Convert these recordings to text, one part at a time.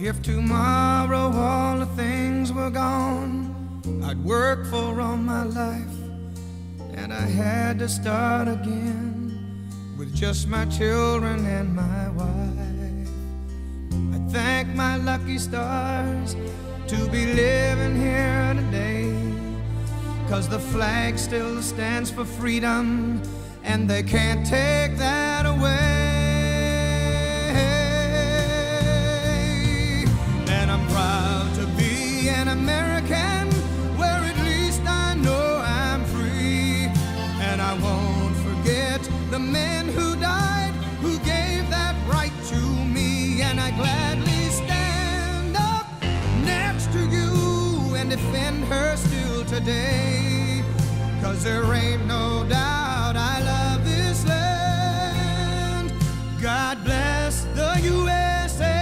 If tomorrow all the things were gone I'd worked for all my life, and I had to start again with just my children and my wife. I thank my lucky stars to be living here today, 'cause the flag still stands for freedom, and they can't take that away. And I'm proud to be an American, where at least I know I'm free. And I won't forget the men who died, who gave that right to me. And I gladly stand up next to you and defend her still today, 'cause there ain't no doubt I love this land. God bless the USA.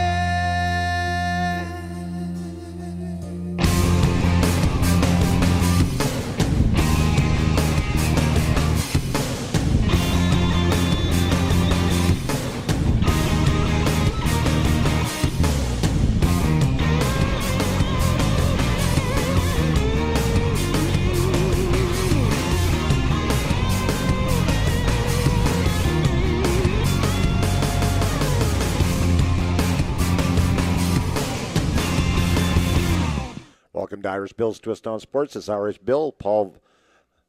Welcome to Irish Bill's Twist on Sports. This Irish Bill. Paul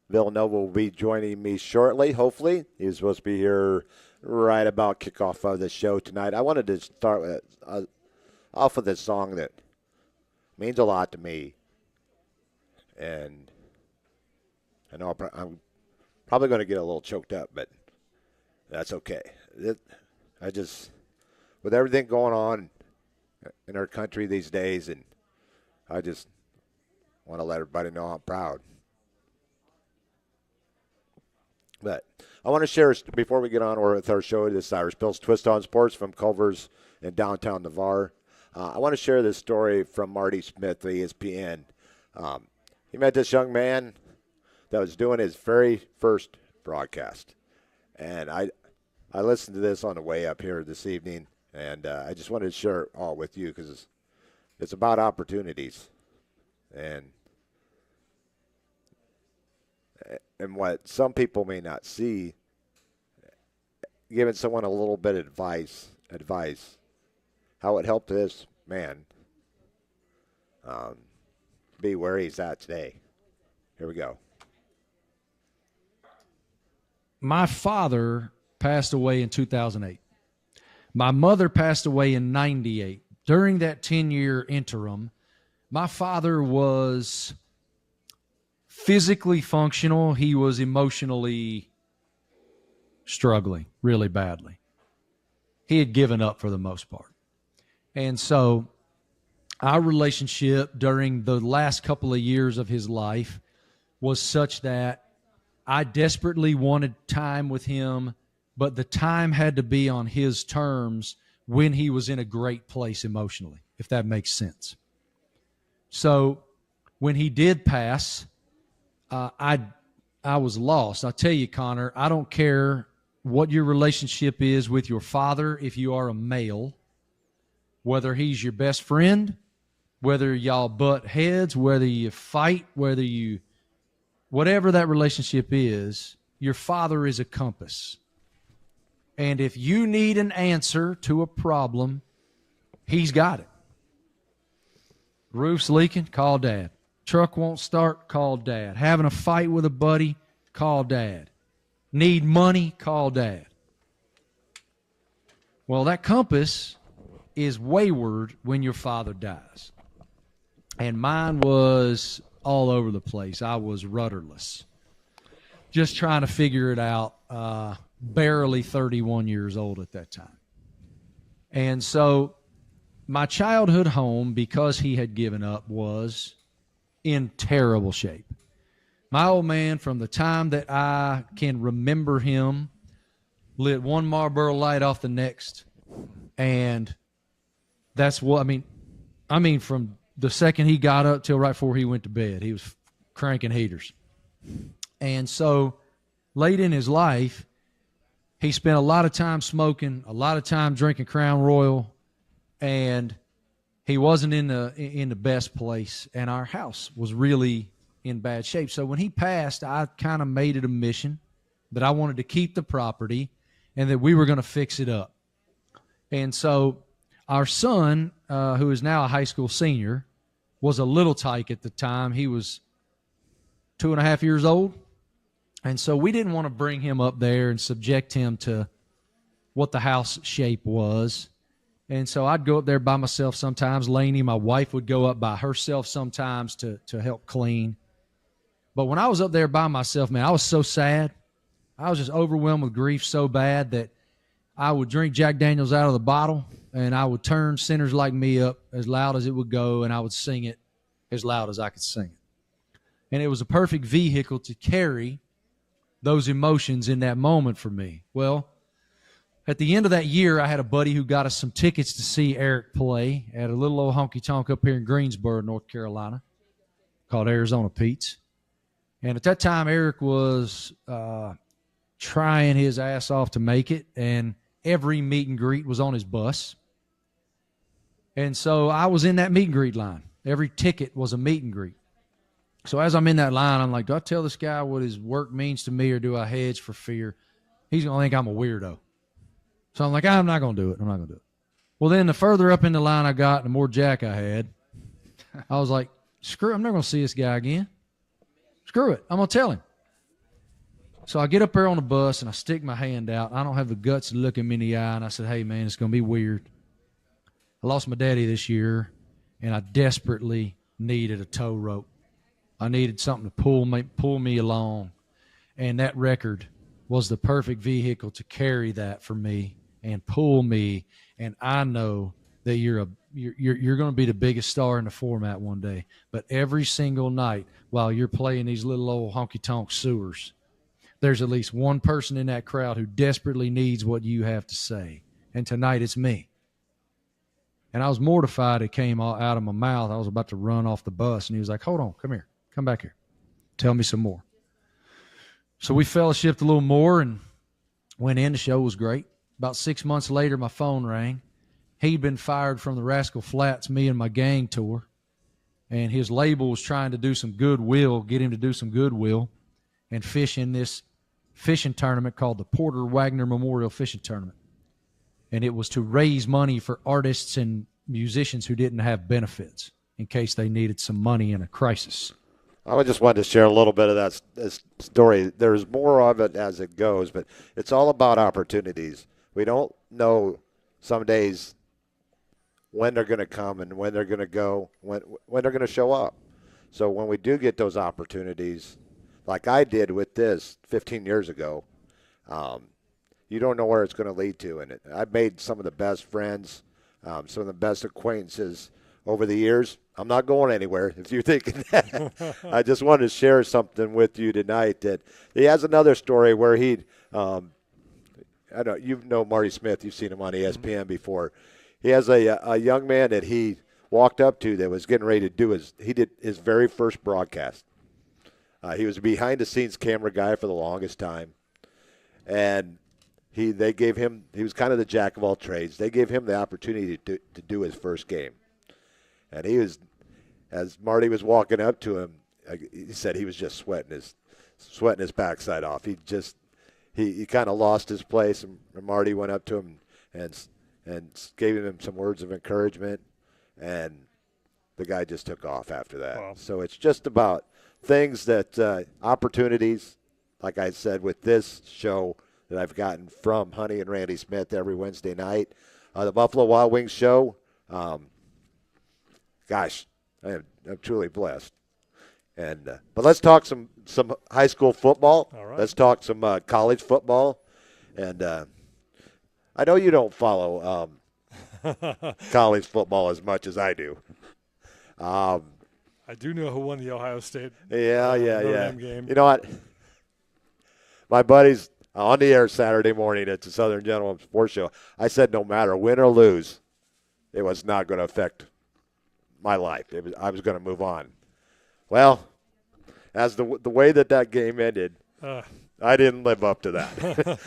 Villanova will be joining me shortly, hopefully. He's supposed to be here right about kickoff of the show tonight. I wanted to start with, off with this song that means a lot to me. And I know I'm probably going to get a little choked up, but that's okay. With everything going on in our country these days, and I just want to let everybody know I'm proud. But I want to share, before we get on with our show, this Irish Bill's Twist on Sports from Culver's in downtown Navarre. I want to share this story from Marty Smith of ESPN. He met this young man that was doing his very first broadcast. And I listened to this on the way up here this evening, and I just wanted to share it all with you because it's about opportunities and what some people may not see. Giving someone a little bit of advice, how it helped this man be where he's at today. Here we go. My father passed away in 2008. My mother passed away in 98. During that 10-year interim, my father was physically functional. He was emotionally struggling really badly. He had given up for the most part. And so our relationship during the last couple of years of his life was such that I desperately wanted time with him, but the time had to be on his terms when he was in a great place emotionally, if that makes sense. So when he did pass, I was lost. I'll tell you, Connor, I don't care what your relationship is with your father if you are a male, whether he's your best friend, whether y'all butt heads, whether you fight, whatever that relationship is, your father is a compass. And if you need an answer to a problem, he's got it. Roof's leaking, call Dad. Truck won't start, call Dad. Having a fight with a buddy, call Dad. Need money, call Dad. Well, that compass is wayward when your father dies. And mine was all over the place. I was rudderless. Just trying to figure it out. Barely 31 years old at that time. And so my childhood home, because he had given up, was in terrible shape. My old man, from the time that I can remember him, lit one Marlboro light off the next. And that's what, I mean, from the second he got up till right before he went to bed, he was cranking heaters. And so late in his life, he spent a lot of time smoking, a lot of time drinking Crown Royal, and he wasn't in the best place, and our house was really in bad shape. So when he passed, I kind of made it a mission that I wanted to keep the property and that we were going to fix it up. And so our son, who is now a high school senior, was a little tyke at the time. He was 2.5 years old. And so we didn't want to bring him up there and subject him to what the house shape was. And so I'd go up there by myself sometimes. Lainey, my wife, would go up by herself sometimes to help clean. But when I was up there by myself, man, I was so sad. I was just overwhelmed with grief so bad that I would drink Jack Daniels out of the bottle, and I would turn Sinners Like Me up as loud as it would go, and I would sing it as loud as I could sing it. And it was a perfect vehicle to carry those emotions in that moment for me. Well, at the end of that year, I had a buddy who got us some tickets to see Eric play at a little old honky-tonk up here in Greensboro, North Carolina, called Arizona Pete's. And at that time, Eric was trying his ass off to make it, and every meet and greet was on his bus. And so I was in that meet and greet line. Every ticket was a meet and greet. So as I'm in that line, I'm like, do I tell this guy what his work means to me, or do I hedge for fear? He's going to think I'm a weirdo. So I'm like, I'm not going to do it. I'm not going to do it. Well, then the further up in the line I got, the more Jack I had. I was like, screw it. I'm never going to see this guy again. Screw it. I'm going to tell him. So I get up there on the bus, and I stick my hand out. I don't have the guts to look him in the eye, and I said, hey, man, it's going to be weird. I lost my daddy this year, and I desperately needed a tow rope. I needed something to pull me along, and that record was the perfect vehicle to carry that for me and pull me. And I know that you're going to be the biggest star in the format one day. But every single night while you're playing these little old honky-tonk sewers, there's at least one person in that crowd who desperately needs what you have to say. And tonight it's me. And I was mortified it came out of my mouth. I was about to run off the bus, and he was like, hold on, come here. Come back here. Tell me some more. So we fellowshipped a little more and went in. The show was great. About 6 months later, my phone rang. He'd been fired from the Rascal Flatts Me and My Gang tour, and his label was trying to do some goodwill, get him to do some goodwill and fish in this fishing tournament called the Porter Wagner Memorial Fishing Tournament. And it was to raise money for artists and musicians who didn't have benefits in case they needed some money in a crisis. I just wanted to share a little bit of that story. There's more of it as it goes, but it's all about opportunities. We don't know some days when they're going to come and when they're going to go, when they're going to show up. So when we do get those opportunities, like I did with this 15 years ago, you don't know where it's going to lead to. And I've made some of the best friends, some of the best acquaintances over the years. I'm not going anywhere, if you're thinking that. I just wanted to share something with you tonight. That he has another story where he, I know you know Marty Smith. You've seen him on ESPN before. He has a young man that he walked up to that was getting ready to do he did his very first broadcast. He was a behind-the-scenes camera guy for the longest time, and they gave him. He was kind of the jack of all trades. They gave him the opportunity to do his first game, and he was. As Marty was walking up to him, he said he was just sweating his backside off. He kind of lost his place, and Marty went up to him and gave him some words of encouragement, and the guy just took off after that. Wow. So it's just about things that opportunities, like I said, with this show that I've gotten from Honey and Randy Smith every Wednesday night, the Buffalo Wild Wings show. Gosh. I'm truly blessed. And but let's talk some high school football. All right. Let's talk some college football. And I know you don't follow college football as much as I do. I do know who won the Ohio State Notre Dame game. You know what? My buddies on the air Saturday morning at the Southern Gentleman Sports Show, I said no matter win or lose, it was not going to affect my life. I was going to move on. Well, as the way that game ended, I didn't live up to that.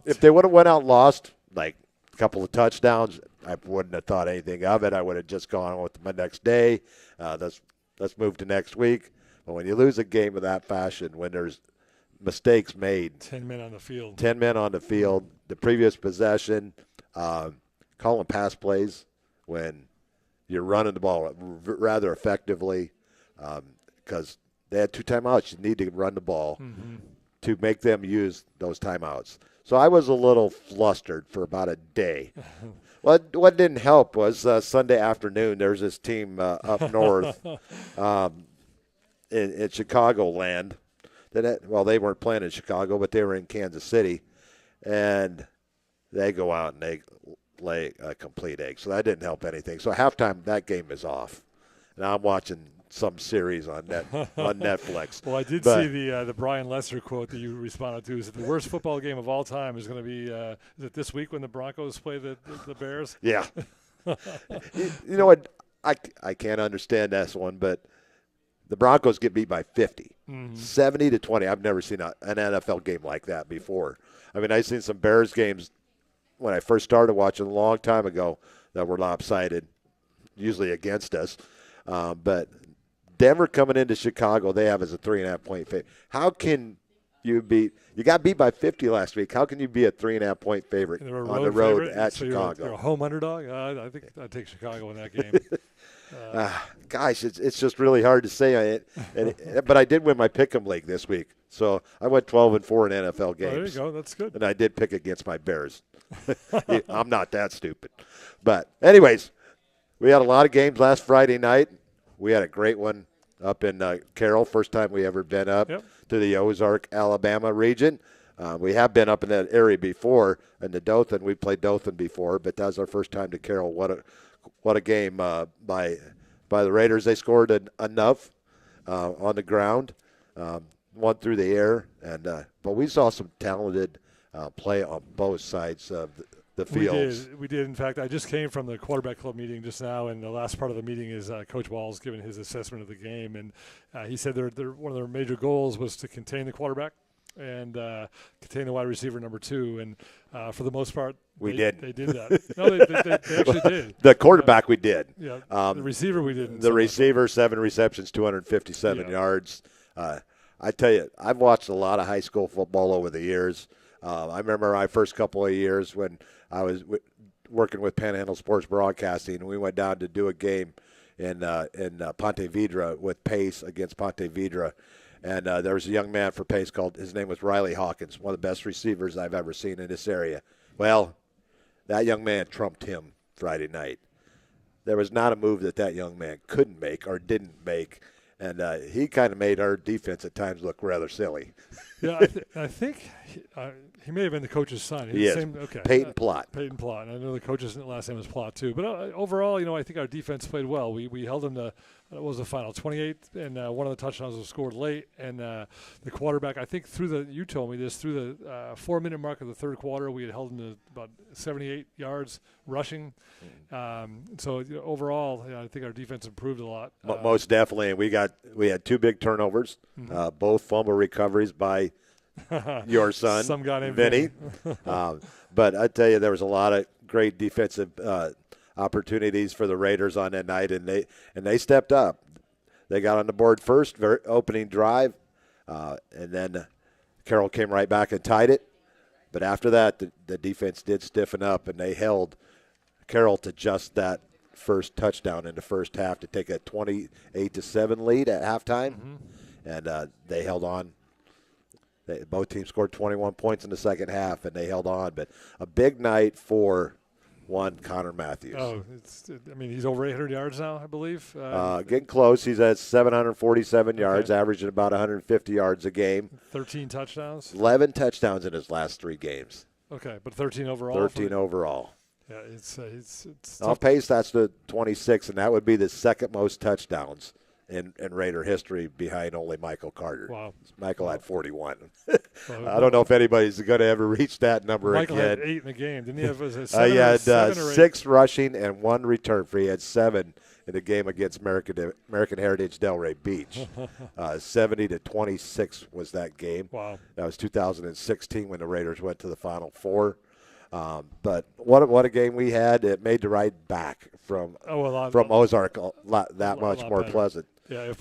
If they would have went out and lost like a couple of touchdowns, I wouldn't have thought anything of it. I would have just gone on with my next day. Let's move to next week. But when you lose a game of that fashion, when there's mistakes made, 10 men on the field, the previous possession, calling pass plays when you're running the ball rather effectively, because they had 2 timeouts. You need to run the ball to make them use those timeouts. So I was a little flustered for about a day. What didn't help was Sunday afternoon, there's this team up north in Chicagoland. They weren't playing in Chicago, but they were in Kansas City. And they go out and they lay a complete egg. So that didn't help anything. So halftime, that game is off. And I'm watching some series on Netflix. Well, I did see the Brian Lesser quote that you responded to. Is that the worst football game of all time is going to be is it this week when the Broncos play the Bears? Yeah. You know what? I can't understand this one, but the Broncos get beat by 50, 70-20. I've never seen an NFL game like that before. I mean, I've seen some Bears games when I first started watching a long time ago that were lopsided, usually against us. But Denver coming into Chicago, they have as a 3.5-point favorite. How can you got beat by 50 last week. How can you be a 3.5-point favorite on the road at Chicago? You're a home underdog? I think I'd take Chicago in that game. Gosh, it's just really hard to say. But I did win my Pick'em League this week. So I went 12-4 in NFL games. There you go. That's good. And I did pick against my Bears. I'm not that stupid. But anyways, we had a lot of games last Friday night. We had a great one up in Carroll. First time we ever been up to the Ozark, Alabama region. We have been up in that area before in the Dothan. We played Dothan before, but that was our first time to Carroll. What a game by the Raiders. They scored enough on the ground, one through the air, and but we saw some talented play on both sides of the fields. We did. In fact, I just came from the quarterback club meeting just now, and the last part of the meeting is Coach Walls giving his assessment of the game, and he said one of their major goals was to contain the quarterback and contain the wide receiver number 2, and for the most part, They did that. No, they actually did. The quarterback we did. Yeah. The receiver we didn't. The receiver, 7 receptions, 257 yards. I tell you, I've watched a lot of high school football over the years. I remember my first couple of years when I was working with Panhandle Sports Broadcasting, and we went down to do a game in Ponte Vedra with Pace against Ponte Vedra. And there was a young man for Pace his name was Riley Hawkins, one of the best receivers I've ever seen in this area. Well, that young man trumped him Friday night. There was not a move that young man couldn't make or didn't make. And he kind of made our defense at times look rather silly. Yeah, I think he may have been the coach's son. He is. Peyton Plott. Peyton Plott. I know the coach's last name is Plott too. But overall, I think our defense played well. We held them to, what was the final, 28, and one of the touchdowns was scored late. And the quarterback, I think you told me this, through the 4-minute mark of the third quarter, we had held them to about 78 yards rushing. So overall, I think our defense improved a lot. Most definitely. And we had 2 big turnovers, both fumble recoveries by your son, some guy named Vinny. But I tell you, there was a lot of great defensive opportunities for the Raiders on that night, and they stepped up. They got on the board first, opening drive, and then Carroll came right back and tied it. But after that, the defense did stiffen up, and they held Carroll to just that first touchdown in the first half to take a 28-7 lead at halftime, and they held on. Both teams scored 21 points in the second half, and they held on. But a big night for one Connor Matthews. Oh, he's over 800 yards now, I believe. Getting close. He's at 747 yards, averaging about 150 yards a game. 13 touchdowns? 11 touchdowns in his last 3 games. Okay, but 13 overall? 13 overall. Yeah, it's on pace, that's the 26, and that would be the second most touchdowns in Raider history behind only Michael Carter. Wow. Michael had 41. I don't know if anybody's going to ever reach that number Michael again. Had 8 in the game. Didn't he have he had 6 rushing and 1 return for. He had 7 in the game against American Heritage Delray Beach. 70-26 was that game. Wow. That was 2016 when the Raiders went to the Final Four. But what a game we had. It made the ride back from Ozark that much more better. pleasant. Yeah, if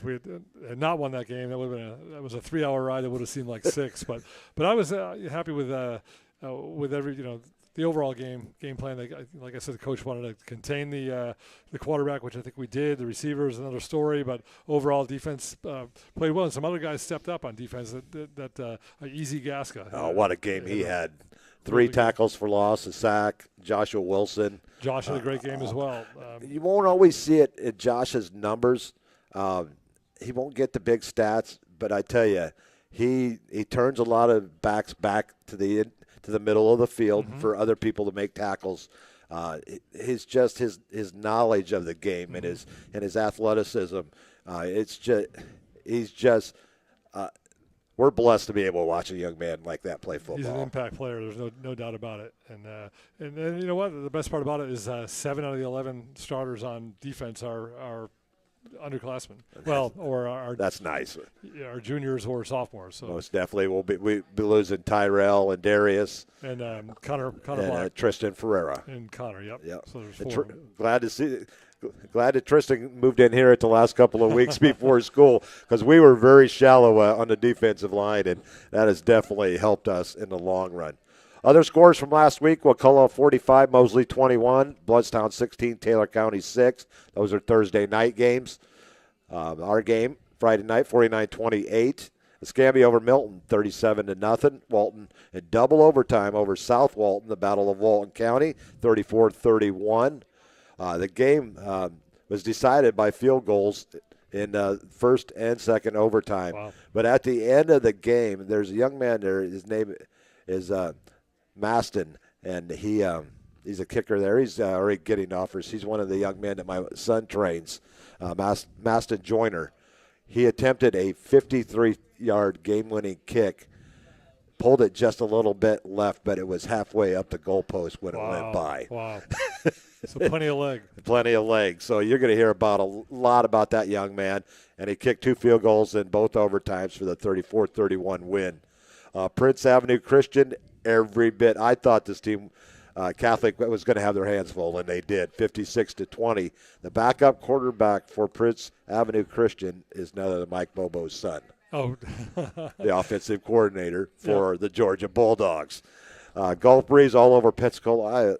we had not won that game, that was a 3-hour ride that would have seemed like 6. But I was happy with every the overall game plan. Like I said, the coach wanted to contain the quarterback, which I think we did. The receivers, another story, but overall defense played well. And some other guys stepped up on defense. Easy Gasca. Oh, what a game he had! 3 tackles for loss, a sack. Joshua Wilson. Josh had a great game as well. You won't always see it in Josh's numbers. He won't get the big stats, but I tell you, he turns a lot of backs back to the middle of the field for other people to make tackles. His knowledge of the game and his athleticism. We're blessed to be able to watch a young man like that play football. He's an impact player. There's no doubt about it. And you know what? The best part about it is 7 out of the 11 starters on defense are underclassmen. Well, or that's nice. Our juniors or sophomores. So. Most definitely, we'll be losing Tyrell and Darius and Connor and Black. Tristan Ferreira And Connor. Yep. So there's 4. Glad that Tristan moved in here at the last couple of weeks before school, because we were very shallow on the defensive line, and that has definitely helped us in the long run. Other scores from last week: Wakulla 45, Mosley 21, Bloodstown 16, Taylor County 6. Those are Thursday night games. Our game Friday night 49-28. Escambia over Milton 37-0. Walton in double overtime over South Walton. The Battle of Walton County 34-31. The game was decided by field goals in first and second overtime. Wow. But at the end of the game, there's a young man there. His name is Maston, and he's a kicker there. He's already getting offers. He's one of the young men that my son trains, Maston Joyner. He attempted a 53-yard game-winning kick, pulled it just a little bit left, but it was halfway up the goalpost when it went by. Wow. So plenty of leg. Plenty of legs. So you're going to hear a lot about that young man. And he kicked 2 field goals in both overtimes for the 34-31 win. Prince Avenue Christian, every bit. I thought this team, Catholic, was going to have their hands full, and they did, 56-20. The backup quarterback for Prince Avenue Christian is none other than Mike Bobo's son. Oh. The offensive coordinator for the Georgia Bulldogs. Gulf Breeze all over Pensacola.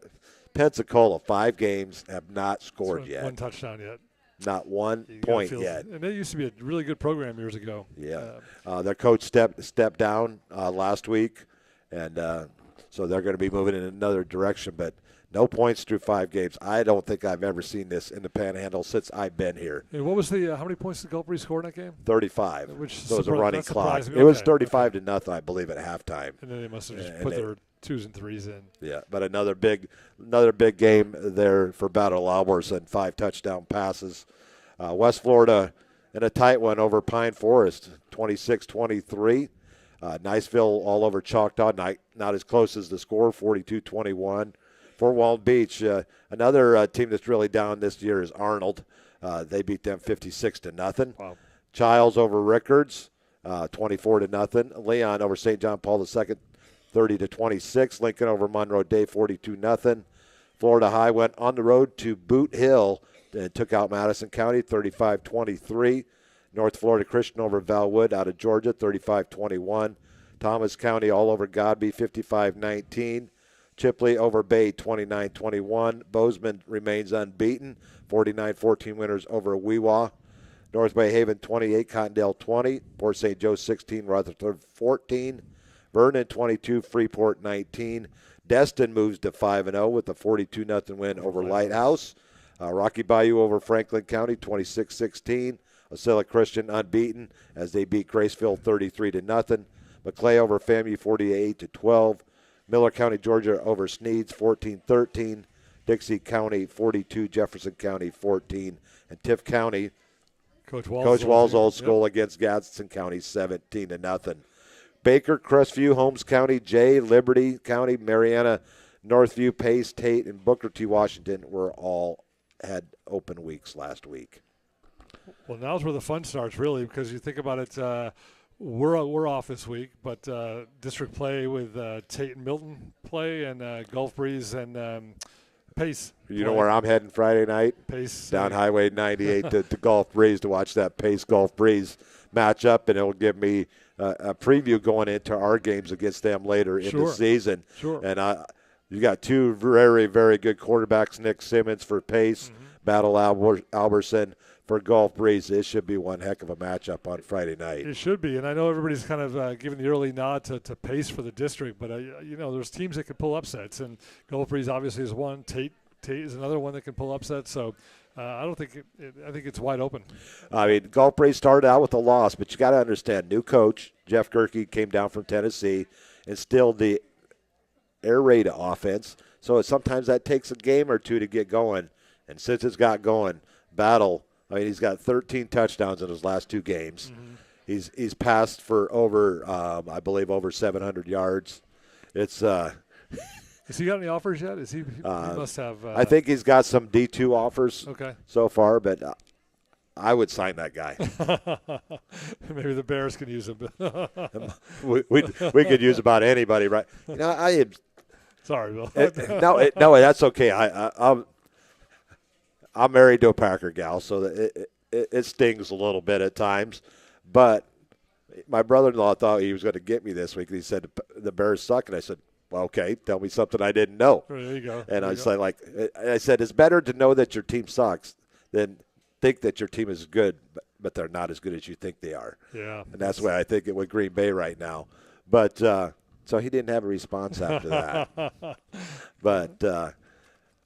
Pensacola, 5 games, have not scored yet. 1 touchdown yet. Not 1 point yet. And they used to be a really good program years ago. Yeah. Their coach stepped down last week, and so they're going to be moving in another direction. But no points through 5 games. I don't think I've ever seen this in the Panhandle since I've been here. And what was the how many points did Gulf Breeze score in that game? 35. Which so it was a running clock. Me. It was 35-0, I believe, at halftime. And then they must have just put their 2s and 3s in. Yeah, but another big game there for Battle Alborz and 5 touchdown passes. West Florida in a tight one over Pine Forest, 26-23. Niceville all over Choctaw, not as close as the score, 42-21. Fort Walton Beach, another team that's really down this year is Arnold. They beat them 56-0. Wow. Childs over Rickards, 24-0. Leon over St. John Paul II, 30-26. Lincoln over Monroe Day, 42-0. Florida High went on the road to Boot Hill and took out Madison County, 35-23. North Florida Christian over Valwood out of Georgia, 35-21. Thomas County all over Godby, 55-19. Chipley over Bay, 29-21. Bozeman remains unbeaten, 49-14 winners over Weewa. North Bay Haven 28, Cottondale 20. Port St. Joe 16, Rutherford 14. Vernon 22, Freeport 19. Destin moves to 5-0 with a 42-0 win over Lighthouse. Rocky Bayou over Franklin County 26-16. Ocilla Christian unbeaten as they beat Graceville 33-0. McClay over FAMU 48-12. Miller County, Georgia over Sneeds 14-13. Dixie County 42, Jefferson County 14. And Tift County, Coach Wall's old school against Gadsden County 17-0. Baker, Crestview, Holmes County, Jay, Liberty County, Mariana, Northview, Pace, Tate, and Booker T. Washington had open weeks last week. Well, now's where the fun starts, really, because you think about it. We're off this week, but district play with Tate and Milton play, and Gulf Breeze and Pace. You know where I'm heading Friday night? Pace. Down Highway 98 to Gulf Breeze to watch that Pace Gulf Breeze matchup, and it'll give me a preview going into our games against them later in the season. Sure. And you got two very, very good quarterbacks, Nick Simmons for Pace, Battle Alberson for Gulf Breeze. It should be one heck of a matchup on Friday night. It should be, and I know everybody's kind of giving the early nod to Pace for the district, but there's teams that can pull upsets, and Gulf Breeze obviously is one. Tate is another one that can pull upsets. So I don't think I think it's wide open. I mean, Gulf Breeze started out with a loss, but you got to understand, new coach Jeff Gerke came down from Tennessee, instilled the air raid offense. So sometimes that takes a game or two to get going, and since it's got going, Battle. I mean, he's got 13 touchdowns in his last two games. He's passed for over, I believe, over 700 yards. It's. Has he got any offers yet? He must have. I think he's got some D2 offers so far, but I would sign that guy. Maybe the Bears can use him. we could use about anybody, right? You know, Sorry, Bill. No, that's okay. I'm married to a Packer gal, so it stings a little bit at times. But my brother-in-law thought he was going to get me this week. He said the Bears suck, and I said, well, okay, tell me something I didn't know. There you go. And I said, it's better to know that your team sucks than think that your team is good, but they're not as good as you think they are. Yeah. And that's why I think it with Green Bay right now. But so he didn't have a response after that.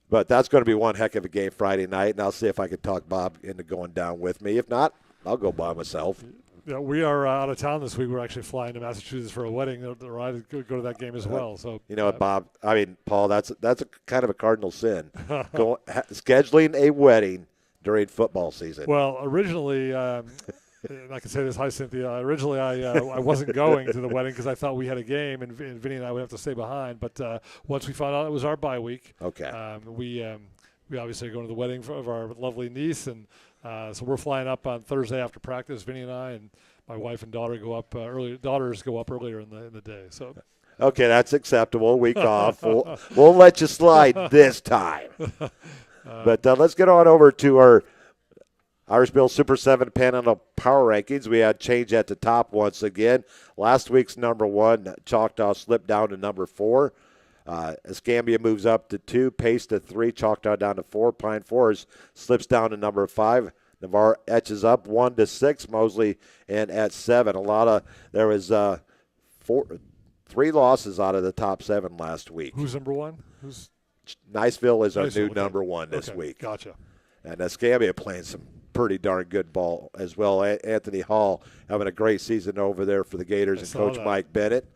But that's going to be one heck of a game Friday night, and I'll see if I can talk Bob into going down with me. If not, I'll go by myself. Yeah, we are out of town this week. We're actually flying to Massachusetts for a wedding. I'll go to that game as well. So you know what, Bob? I mean, Paul, that's a kind of a cardinal sin. Scheduling a wedding during football season. Well, originally, and I can say this, hi Cynthia. Originally, I wasn't going to the wedding because I thought we had a game, and Vinny and I would have to stay behind. But once we found out it was our bye week, we obviously are going to the wedding of our lovely niece, and so we're flying up on Thursday after practice. Vinny and I and my wife and daughter go up early. Daughters go up earlier in the day. So. Okay, that's acceptable. Week off. We'll let you slide this time. But let's get on over to our Irish Bill Super 7 Panhandle Power Rankings. We had change at the top once again. Last week's number 1, Choctaw, slipped down to number 4. Escambia moves up to 2, Pace to 3, Choctaw down to 4, Pine Forest slips down to number 5. Navarre etches up 1 to 6, Mosley in at 7. There was 3 losses out of the top 7 last week. Who's number 1? Niceville is our new number 1 this week. Gotcha. And Escambia playing some pretty darn good ball as well. Anthony Hall having a great season over there for the Gators and Coach Mike Bennett.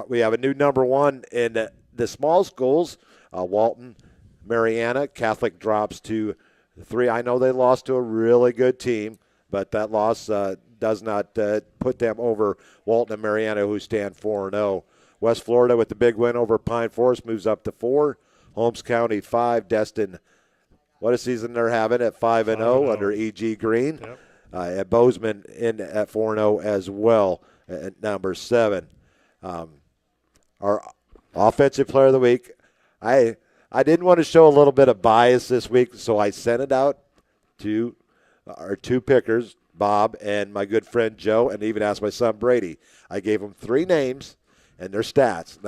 We have a new number 1 in the small schools. Walton, Mariana, Catholic drops to 3. I know they lost to a really good team, but that loss does not put them over Walton and Mariana, who stand 4-0. West Florida with the big win over Pine Forest moves up to 4. Holmes County 5. Destin, what a season they're having at 5-0 under E.G. Green. Yep. At Bozeman in at 4-0 as well at number 7. Our offensive player of the week, I didn't want to show a little bit of bias this week, so I sent it out to our 2 pickers, Bob and my good friend Joe, and even asked my son Brady. I gave them 3 names and their stats.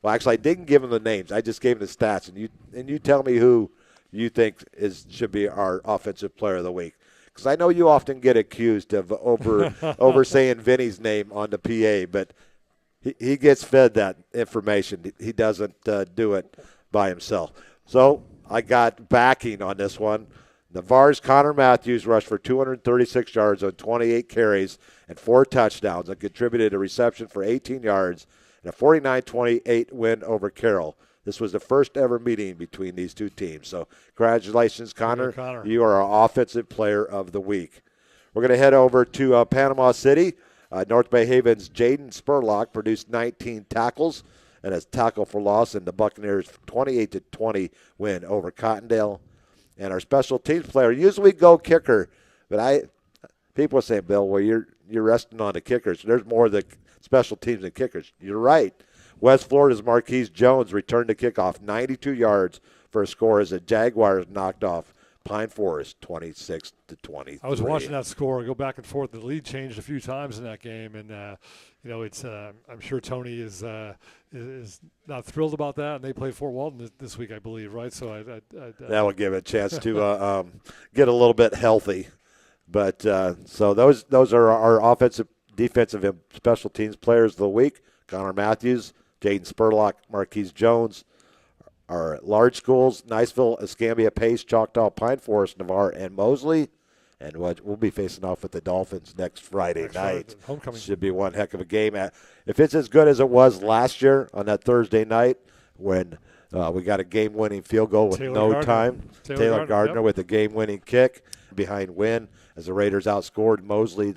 I didn't give them the names. I just gave them the stats, and you tell me who you think should be our offensive player of the week. Because I know you often get accused of over saying Vinny's name on the PA, but he gets fed that information. He doesn't do it by himself. So I got backing on this one. Navarre's Connor Matthews rushed for 236 yards on 28 carries and 4 touchdowns and contributed a reception for 18 yards and a 49-28 win over Carroll. This was the first ever meeting between these 2 teams. So congratulations, Connor. You are our offensive player of the week. We're going to head over to Panama City. North Bay Haven's Jaden Spurlock produced 19 tackles and a tackle for loss in the Buccaneers' 28-20 win over Cottondale. And our special teams player, usually go kicker, but people say, Bill, well, you're you're resting on the kickers. There's more the special teams than kickers. You're right. West Florida's Marquise Jones returned the kickoff 92 yards for a score as the Jaguars knocked off Pine Forest 26-23. I was watching that score go back and forth. The lead changed a few times in that game, and it's. I'm sure Tony is not thrilled about that. And they play Fort Walton this week, I believe, right? So that will give it a chance to get a little bit healthy. But so those are our offensive, defensive, and special teams players of the week: Connor Matthews, Jaden Spurlock, Marquise Jones. Our large schools, Niceville, Escambia, Pace, Choctaw, Pine Forest, Navarre, and Mosley. And we'll be facing off with the Dolphins next Friday night. Homecoming. Should be one heck of a game. If it's as good as it was last year on that Thursday night when we got a game-winning field goal with time. Taylor Gardner yep. with a game-winning kick behind Wynn as the Raiders outscored Mosley.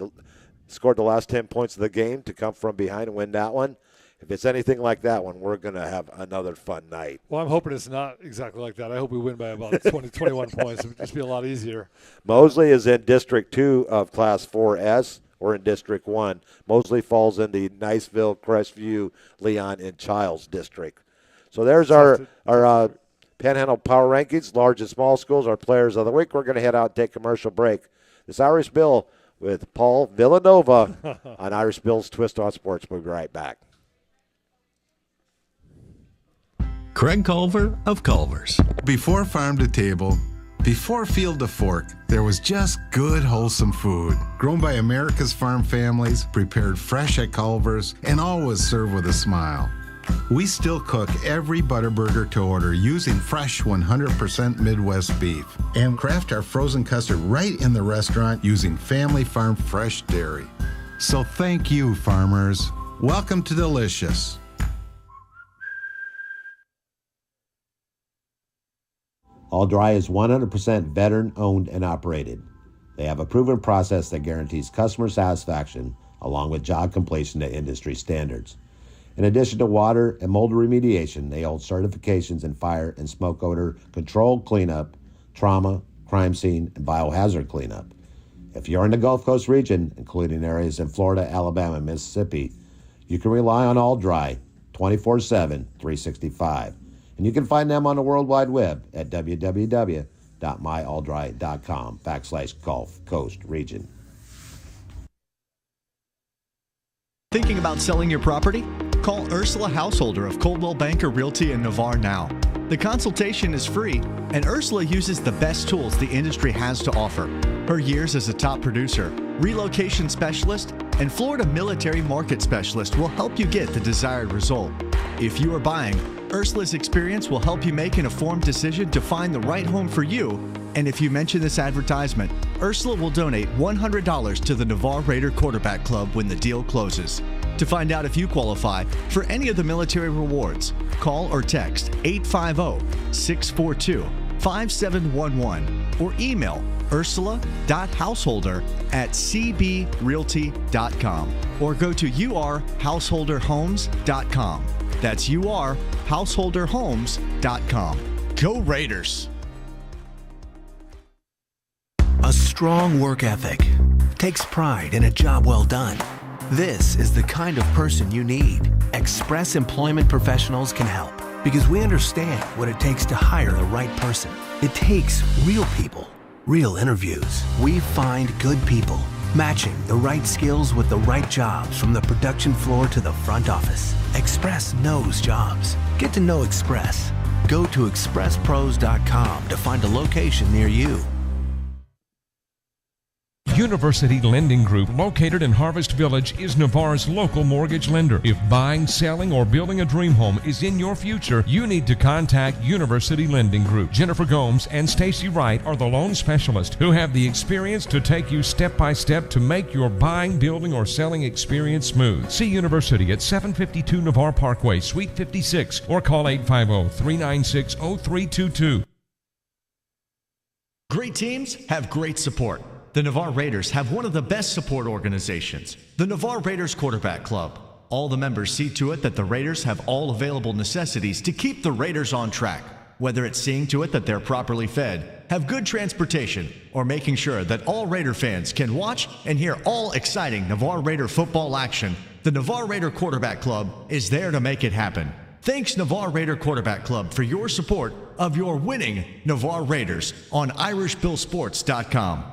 Scored the last 10 points of the game to come from behind and win that one. If it's anything like that one, we're going to have another fun night. Well, I'm hoping it's not exactly like that. I hope we win by about 21 points. It would just be a lot easier. Mosley is in District 2 of Class 4S. We're in District 1. Mosley falls in the Niceville, Crestview, Leon, and Childs district. So there's our Panhandle Power Rankings, large and small schools, our players of the week. We're going to head out and take a commercial break. This Irish Bill with Paul Villanova on Irish Bill's Twist on Sports. We'll be right back. Craig Culver of Culver's. Before farm to table, before field to fork, there was just good, wholesome food. Grown by America's farm families, prepared fresh at Culver's, and always served with a smile. We still cook every Butterburger to order using fresh 100% Midwest beef and craft our frozen custard right in the restaurant using family farm fresh dairy. So thank you, farmers. Welcome to Delicious. All Dry is 100% veteran-owned and operated. They have a proven process that guarantees customer satisfaction along with job completion to industry standards. In addition to water and mold remediation, they hold certifications in fire and smoke odor control cleanup, trauma, crime scene, and biohazard cleanup. If you're in the Gulf Coast region, including areas in Florida, Alabama, and Mississippi, you can rely on All Dry 24/7, 365. And you can find them on the World Wide Web at www.myalldry.com/Gulf Coast region. Thinking about selling your property? Call Ursula Householder of Coldwell Banker Realty in Navarre now. The consultation is free, and Ursula uses the best tools the industry has to offer. Her years as a top producer, relocation specialist, and Florida military market specialist will help you get the desired result. If you are buying, Ursula's experience will help you make an informed decision to find the right home for you. And if you mention this advertisement, Ursula will donate $100 to the Navarre Raider Quarterback Club when the deal closes. To find out if you qualify for any of the military rewards, call or text 850-642-5711 or email ursula.householder@cbrealty.com or go to urhouseholderhomes.com. That's urhouseholderhomes.com. Go Raiders! A strong work ethic takes pride in a job well done. This is the kind of person you need. Express Employment Professionals can help because we understand what it takes to hire the right person. It takes real people, real interviews. We find good people, matching the right skills with the right jobs from the production floor to the front office. Express knows jobs. Get to know Express. Go to expresspros.com to find a location near you. University Lending Group, located in Harvest Village, is Navarre's local mortgage lender. If buying, selling, or building a dream home is in your future, you need to contact University Lending Group. Jennifer Gomes and Stacy Wright are the loan specialists who have the experience to take you step by step to make your buying, building, or selling experience smooth. See University at 752 Navarre Parkway, Suite 56, or call 850-396-0322. Great teams have great support. The Navarre Raiders have one of the best support organizations, the Navarre Raiders Quarterback Club. All the members see to it that the Raiders have all available necessities to keep the Raiders on track, whether it's seeing to it that they're properly fed, have good transportation, or making sure that all Raider fans can watch and hear all exciting Navarre Raider football action, the Navarre Raider Quarterback Club is there to make it happen. Thanks, Navarre Raider Quarterback Club, for your support of your winning Navarre Raiders on IrishBillSports.com.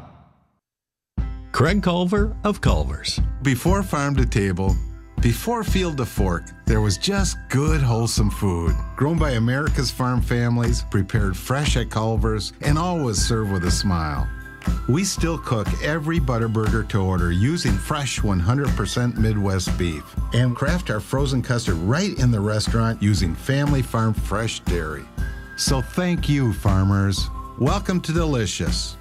Craig Culver of Culver's. Before farm to table, before field to fork, there was just good, wholesome food. Grown by America's farm families, prepared fresh at Culver's, and always served with a smile. We still cook every Butterburger to order using fresh 100% Midwest beef and craft our frozen custard right in the restaurant using family farm fresh dairy. So thank you, farmers. Welcome to Delicious.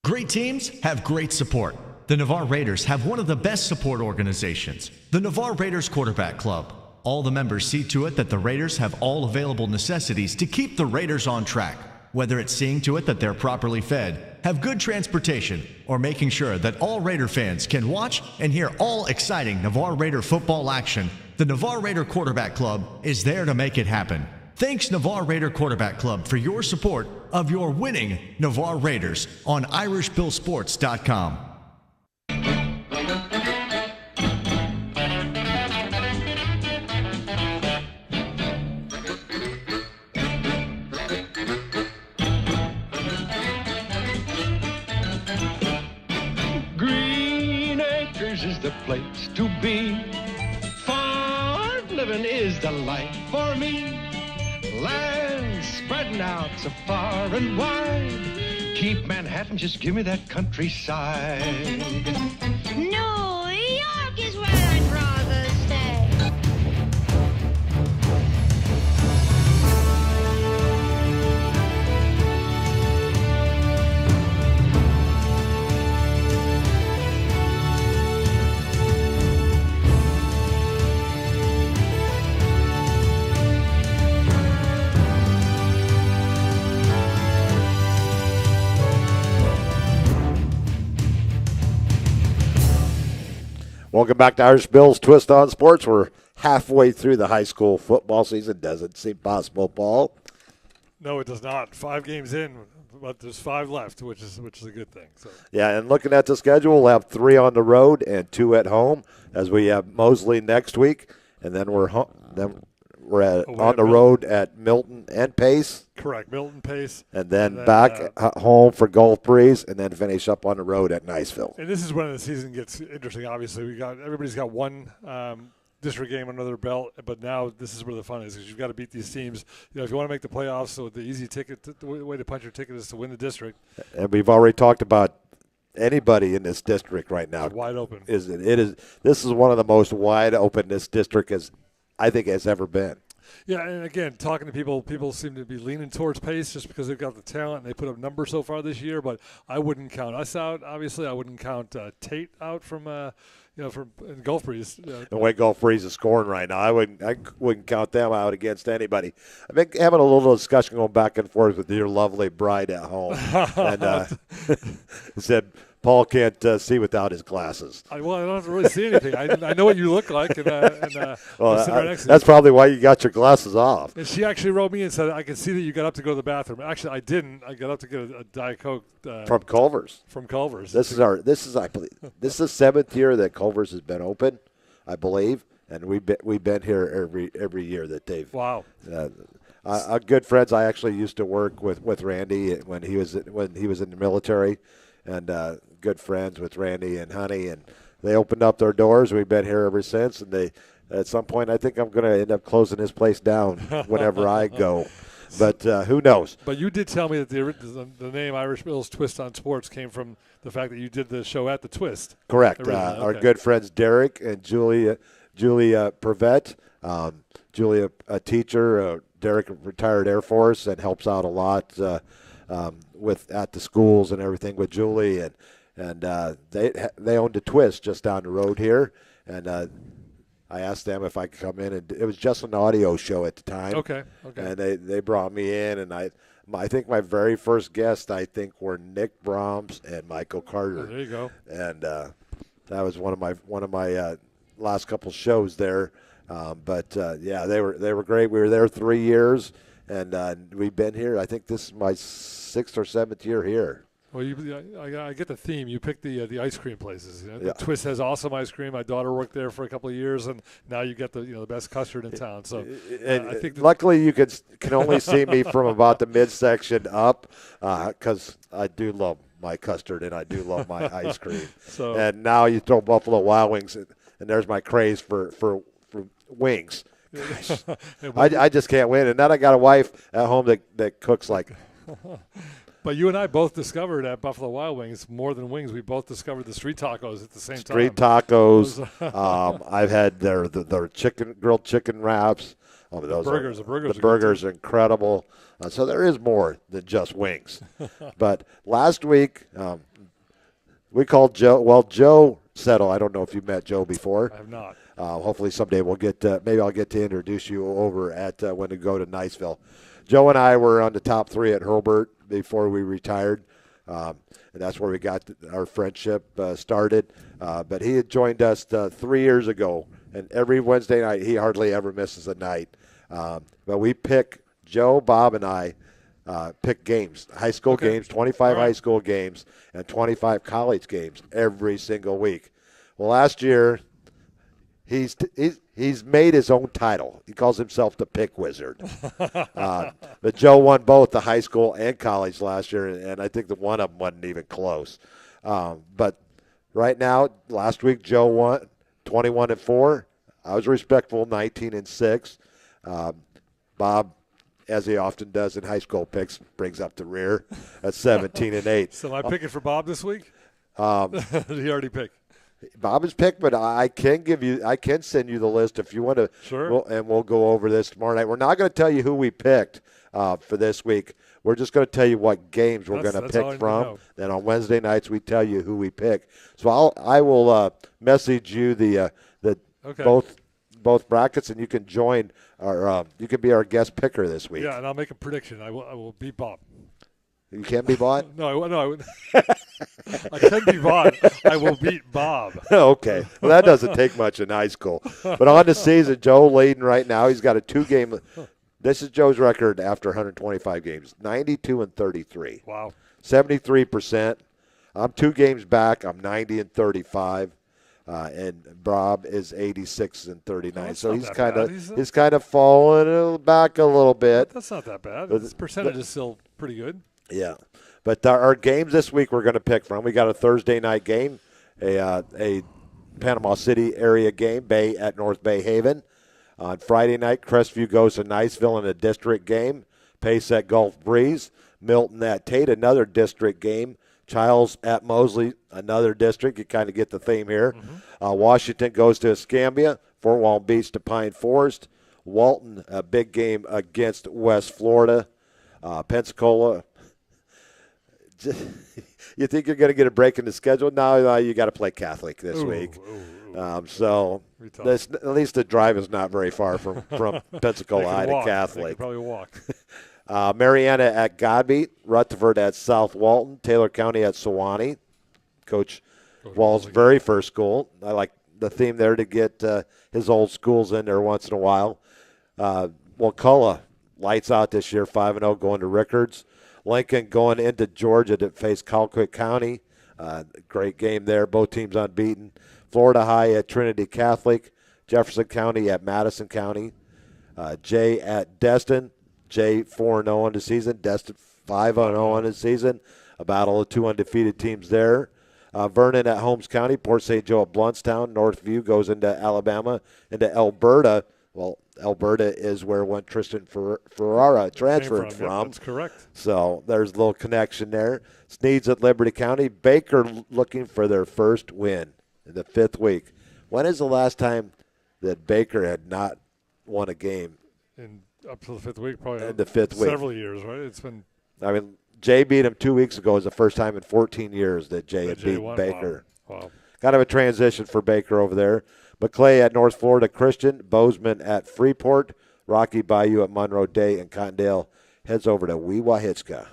Great teams have great support. The Navarre Raiders have one of the best support organizations, the Navarre Raiders Quarterback Club. All the members see to it that the Raiders have all available necessities to keep the Raiders on track, whether it's seeing to it that they're properly fed, have good transportation, or making sure that all Raider fans can watch and hear all exciting Navarre Raider football action. The Navarre Raider Quarterback Club is there to make it happen. Thanks, Navarre Raider Quarterback Club, for your support of your winning Navarre Raiders on IrishBillSports.com. Green Acres is the place to be. Farm living is the life for me. Land spreading out so far and wide. Keep Manhattan, just give me that countryside. New York is where I'd rather stay. Welcome back to Irish Bill's Twist on Sports. We're halfway through the high school football season. Doesn't seem possible, Paul. No, it does not. 5 games in, but there's 5 left, which is a good thing. So. Yeah, and looking at the schedule, we'll have 3 on the road and 2 at home, as we have Mosley next week, and then we're on the road at Milton and Pace. Correct, Milton, Pace. And then back home for Gulf Breeze, and then finish up on the road at Niceville. And this is when the season gets interesting. Obviously, everybody's got one district game under their belt, but now this is where the fun is, because you've got to beat these teams. You know, if you want to make the playoffs, so the easy ticket, the way to punch your ticket is to win the district. And we've already talked about anybody in this district right now. It's wide open. This is one of the most wide open this district I think has ever been. Yeah, and again, talking to people seem to be leaning towards Pace just because they've got the talent and they put up numbers so far this year. But I wouldn't count us out. Obviously, I wouldn't count Tate out from Gulf Breeze. The way Gulf Breeze is scoring right now, I wouldn't count them out against anybody. I've been having a little discussion going back and forth with your lovely bride at home, and said Paul can't see without his glasses. I don't have to really see anything. I know what you look like, and well, sit right next to that's you. probably why you got your glasses off. And she actually wrote me and said, "I can see that you got up to go to the bathroom." Actually, I didn't. I got up to get a Diet Coke from Culver's. From Culver's. This is the 7th year that Culver's has been open, I believe, and we've been here every year that they've. Wow. Good friends. I actually used to work with Randy when he was in the military, and good friends with Randy and Honey, and they opened up their doors. We've been here ever since, and at some point I think I'm going to end up closing this place down whenever I go. But who knows? But you did tell me that the name Irish Bill's Twist on Sports came from the fact that you did the show at the Twist. Correct. Our good friends Derek and Julia Prevette. Julia, a teacher. Derek, retired Air Force, and helps out a lot at the schools and everything with Julie, and they owned a Twist just down the road here, and I asked them if I could come in, and it was just an audio show at the time. Okay. And they brought me in, and I think my very first guests were Nick Brahms and Michael Carter. Oh, there you go. And that was one of my last couple shows there. Yeah, they were great. We were there 3 years, and we've been here. I think this is my 6th or 7th year here. Well, I get the theme. You picked the ice cream places. You know? Yeah. Twist has awesome ice cream. My daughter worked there for a couple of years, and now you get the best custard in town. So I think luckily you can only see me from about the midsection up, because I do love my custard and I do love my ice cream. And now you throw Buffalo Wild Wings, and there's my craze for wings. Gosh, I just can't win. And then I got a wife at home that cooks like. But you and I both discovered at Buffalo Wild Wings, more than wings, we both discovered the street tacos at the same time. Street tacos. I've had their grilled chicken wraps. The burgers are incredible. So there is more than just wings. But last week, we called Joe. Well, Joe Settle. I don't know if you met Joe before. I have not. Hopefully someday we'll get. Maybe I'll get to introduce you over at when we go to Niceville. Joe and I were on the top 3 at Hurlburt before we retired, and that's where we got our friendship started. But he had joined us 3 years ago, and every Wednesday night he hardly ever misses a night. But we pick, Joe, Bob, and I pick games, high school games, 25 high school games, and 25 college games every single week. Well, last year he's made his own title. He calls himself the Pick Wizard. But Joe won both the high school and college last year, and I think that one of them wasn't even close. But right now, last week Joe won 21-4. I was respectful, 19-6. Bob, as he often does in high school picks, brings up the rear at 17-8. So am I picking for Bob this week? Did he already pick? Bob is picked, but I can send you the list if you want to. Sure. And we'll go over this tomorrow night. We're not going to tell you who we picked for this week. We're just going to tell you what games we're going to pick from. Then on Wednesday nights we tell you who we pick. So I will message you the both brackets, and you can join our you can be our guest picker this week. Yeah, and I'll make a prediction. I will beat Bob. You can't be bought? No, I can be bought. I will beat Bob. Okay. Well, that doesn't take much in high school. But on the season, Joe leading right now. He's got a 2-game. This is Joe's record after 125 games, 92-33. Wow. 73%. I'm 2 games back. I'm 90-35. And Bob is 86-39. So he's kind of falling back a little bit. That's not that bad. His percentage is still pretty good. Yeah, but our games this week we're going to pick from. We got a Thursday night game, a Panama City area game, Bay at North Bay Haven. On Friday night, Crestview goes to Niceville in a district game. Pace at Gulf Breeze. Milton at Tate, another district game. Childs at Mosley, another district. You kind of get the theme here. Mm-hmm. Washington goes to Escambia. Fort Walton Beach to Pine Forest. Walton, a big game against West Florida. Pensacola. You think you're going to get a break in the schedule? No, you got to play Catholic this week. So at least the drive is not very far from Pensacola High to Catholic. They can probably walk. Mariana at Godby, Rutherford at South Walton, Taylor County at Sewanee. Coach Wall's very first school. I like the theme there to get his old schools in there once in a while. Wakulla, lights out this year, 5-0, going to Rickards. Lincoln going into Georgia to face Colquitt County. Great game there. Both teams unbeaten. Florida High at Trinity Catholic. Jefferson County at Madison County. Jay at Destin. Jay 4-0 on the season. Destin 5-0 on the season. A battle of 2 undefeated teams there. Vernon at Holmes County. Port St. Joe at Bluntstown. Northview goes into Alabama. Into Alberta. Well, Alberta is where one Tristan Ferrara transferred from. Yeah, that's correct. So there's a little connection there. Sneeds at Liberty County. Baker looking for their first win in the 5th week. When is the last time that Baker had not won a game? Up to the 5th week, probably. In the 5th week. Several years, right? It's been. I mean, Jay beat him 2 weeks ago. It was the first time in 14 years that Jay had beaten Baker. Wow. Kind of a transition for Baker over there. McClay at North Florida Christian. Bozeman at Freeport. Rocky Bayou at Monroe Day. And Cottondale heads over to Weewahitchka.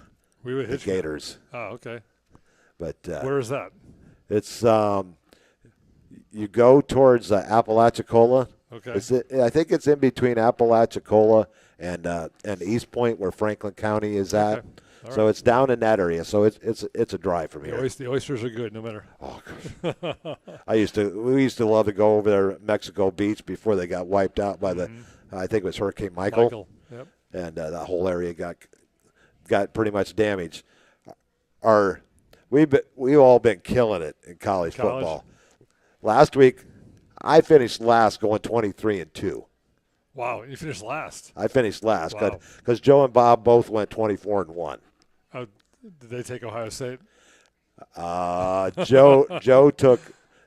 The Gators. Oh, okay. But where is that? It's you go towards Apalachicola Okay. I think it's in between Apalachicola and East Point, where Franklin County is at. Okay. All So right. it's down in that area. So it's a drive from here. The oysters are good, no matter. Oh, gosh. We used to love to go over there at Mexico Beach before they got wiped out by the, I think it was Hurricane Michael. Yep. And that whole area got pretty much damaged. We've all been killing it in college football. Last week, I finished last, going 23-2. Wow, you finished last. I finished last Wow. because Joe and Bob both went 24-1. Did they take Ohio State? Joe took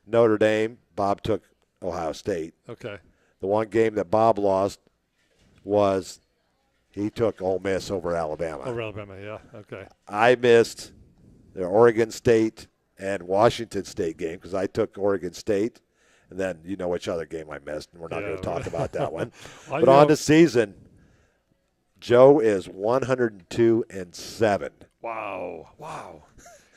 Notre Dame. Bob took Ohio State. Okay. The one game that Bob lost was he took Ole Miss over Alabama. Over Alabama, yeah. Okay. I missed the Oregon State and Washington State game because I took Oregon State. And then you know which other game I missed, and we're not going to talk about that one. But on the season, Joe is 102-7. Wow.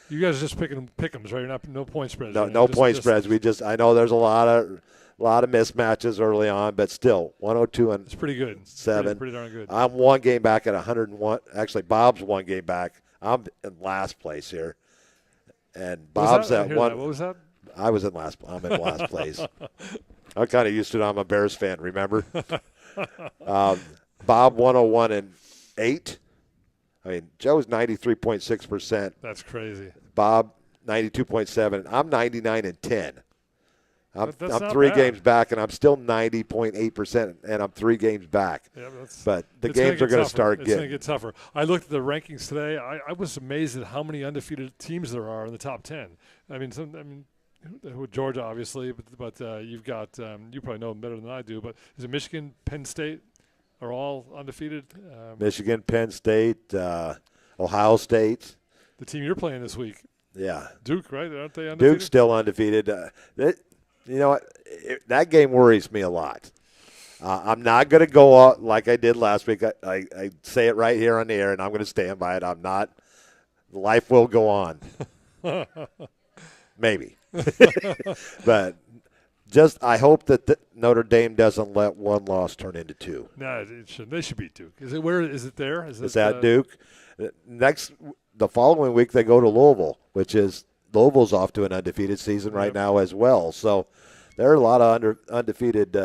You guys are just picking pick'ems, right? You're not no point spreads. No point spreads. I know there's a lot of mismatches early on, but still 102-7. It's pretty good. Pretty darn good. I'm one game back at 101. Actually, Bob's one game back. I'm in last place here, and Bob's at one. What was that? I'm in last place. I'm kind of used to it. I'm a Bears fan, remember? Bob 101-8. I mean, Joe's 93.6%. That's crazy. Bob 92.7. I'm 99-10. I'm not 3 bad. games back, and I'm still 90.8%, and I'm 3 games back. Yeah, but the games are going to start It's getting. going to get tougher. I looked at the rankings today. I was amazed at how many undefeated teams there are in the top 10. I mean, Georgia, obviously, but you've got you probably know them better than I do. But is it Michigan, Penn State are all undefeated? Michigan, Penn State, Ohio State. The team you're playing this week. Yeah. Duke, right? Aren't they undefeated? Duke's still undefeated. You know what? That game worries me a lot. I'm not going to go out like I did last week. I say it right here on the air, and I'm going to stand by it. I'm not. Life will go on. Maybe. But I hope that Notre Dame doesn't let one loss turn into 2. No, it shouldn't. They should beat Duke. Where is it there? Is that Duke? The following week they go to Louisville, which is Louisville's off to an undefeated season right now as well. So there are a lot of undefeated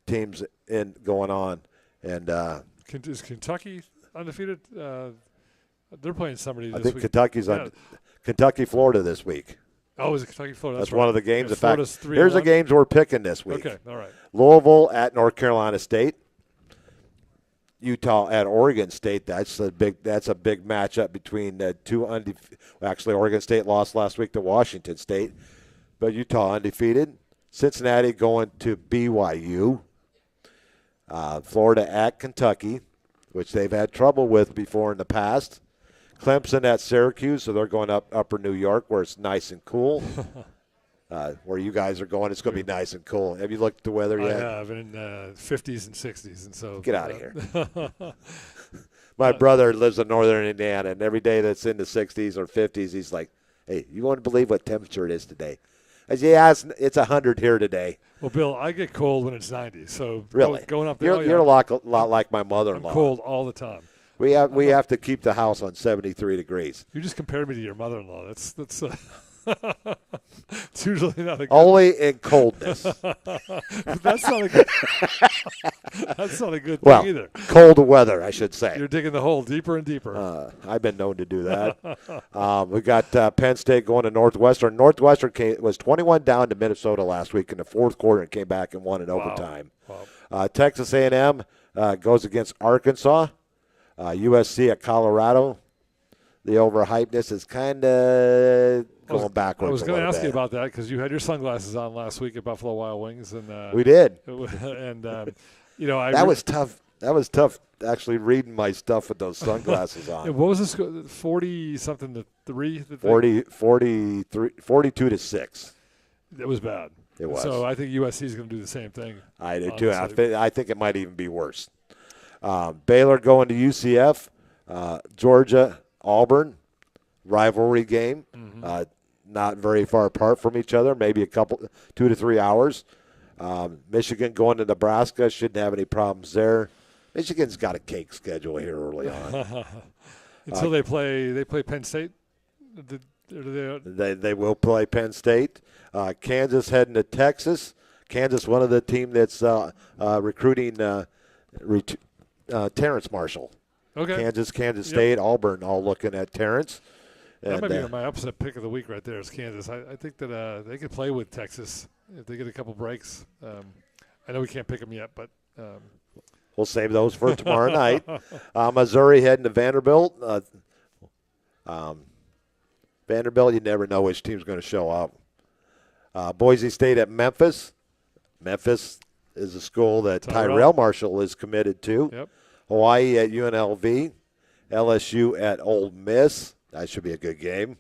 teams going on. And is Kentucky undefeated? They're playing somebody this I think week. Kentucky's on Kentucky, Florida this week. Oh, is it Kentucky, Florida? That's right. one of the games. Yeah, In fact, Florida's 3-1. here's the games we're picking this week. Okay, all right. Louisville at North Carolina State. Utah at Oregon State. That's a big matchup between the two undefeated. Actually, Oregon State lost last week to Washington State, but Utah undefeated. Cincinnati going to BYU. Florida at Kentucky, which they've had trouble with before in the past. Clemson at Syracuse, so they're going up Upper New York where it's nice and cool. Where you guys are going, it's going to be nice and cool. Have you looked at the weather yet? I have, in 50s and 60s, and so get out of here. My brother lives in northern Indiana, and every day that's in the 60s or 50s, he's like, "Hey, you won't believe what temperature it is today." I say, "Yeah, it's 100 here today." Well, Bill, I get cold when it's 90, so really going up there. You're a lot like my mother-in-law. I'm cold all the time. We have to keep the house on 73 degrees. You just compared me to your mother-in-law. That's it's usually not a good only in coldness. That's not a good. That's not a good thing either. Cold weather, I should say. You're digging the hole deeper and deeper. I've been known to do that. We got Penn State going to Northwestern. Northwestern was 21 down to Minnesota last week in the fourth quarter and came back and won in overtime. Wow. Texas A&M goes against Arkansas. USC at Colorado. The overhypeness is kind of going backwards. I was going to ask you about that because you had your sunglasses on last week at Buffalo Wild Wings, and we did. And that was tough. That was tough. Actually, reading my stuff with those sunglasses on. What was this? 40 something to 3. 42 to 6. It was bad. It was. So I think USC is going to do the same thing. I do too. I think it might even be worse. Baylor going to UCF. Georgia, Auburn, rivalry game. Mm-hmm. Not very far apart from each other. Maybe 2 to 3 hours. Michigan going to Nebraska, shouldn't have any problems there. Michigan's got a cake schedule here early on. Until they play Penn State. They will play Penn State. Kansas heading to Texas. Kansas, one of the team that's recruiting Terrence Marshall. Okay. Kansas State, Auburn, all looking at Terrence. That might be my upset pick of the week right there is Kansas. I think that they could play with Texas if they get a couple breaks. I know we can't pick them yet, but we'll save those for tomorrow night. Missouri heading to Vanderbilt. Vanderbilt, you never know which team's going to show up. Boise State at Memphis. Memphis is a school that Tyrell Marshall is committed to. Yep. Hawaii at UNLV. LSU at Ole Miss. That should be a good game.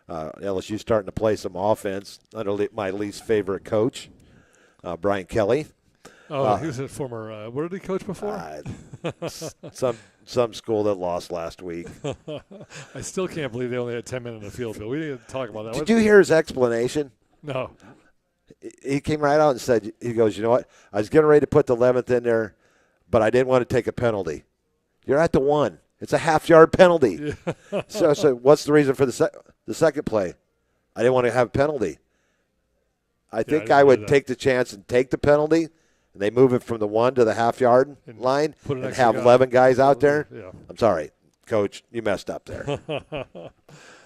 LSU starting to play some offense under my least favorite coach, Brian Kelly. Oh, he was a former. Where did he coach before? Some school that lost last week. I still can't believe they only had 10 men in the field, Bill. We didn't talk about that. Did you hear his explanation? No. He came right out and said, he goes, you know what? I was getting ready to put the 11th in there, but I didn't want to take a penalty. You're at the 1. It's a half-yard penalty. Yeah. So what's the reason for the second play? I didn't want to have a penalty. I think I would take the chance and take the penalty, and they move it from the 1 to the half-yard line and have 11 guys out there. Yeah. I'm sorry, Coach, you messed up there.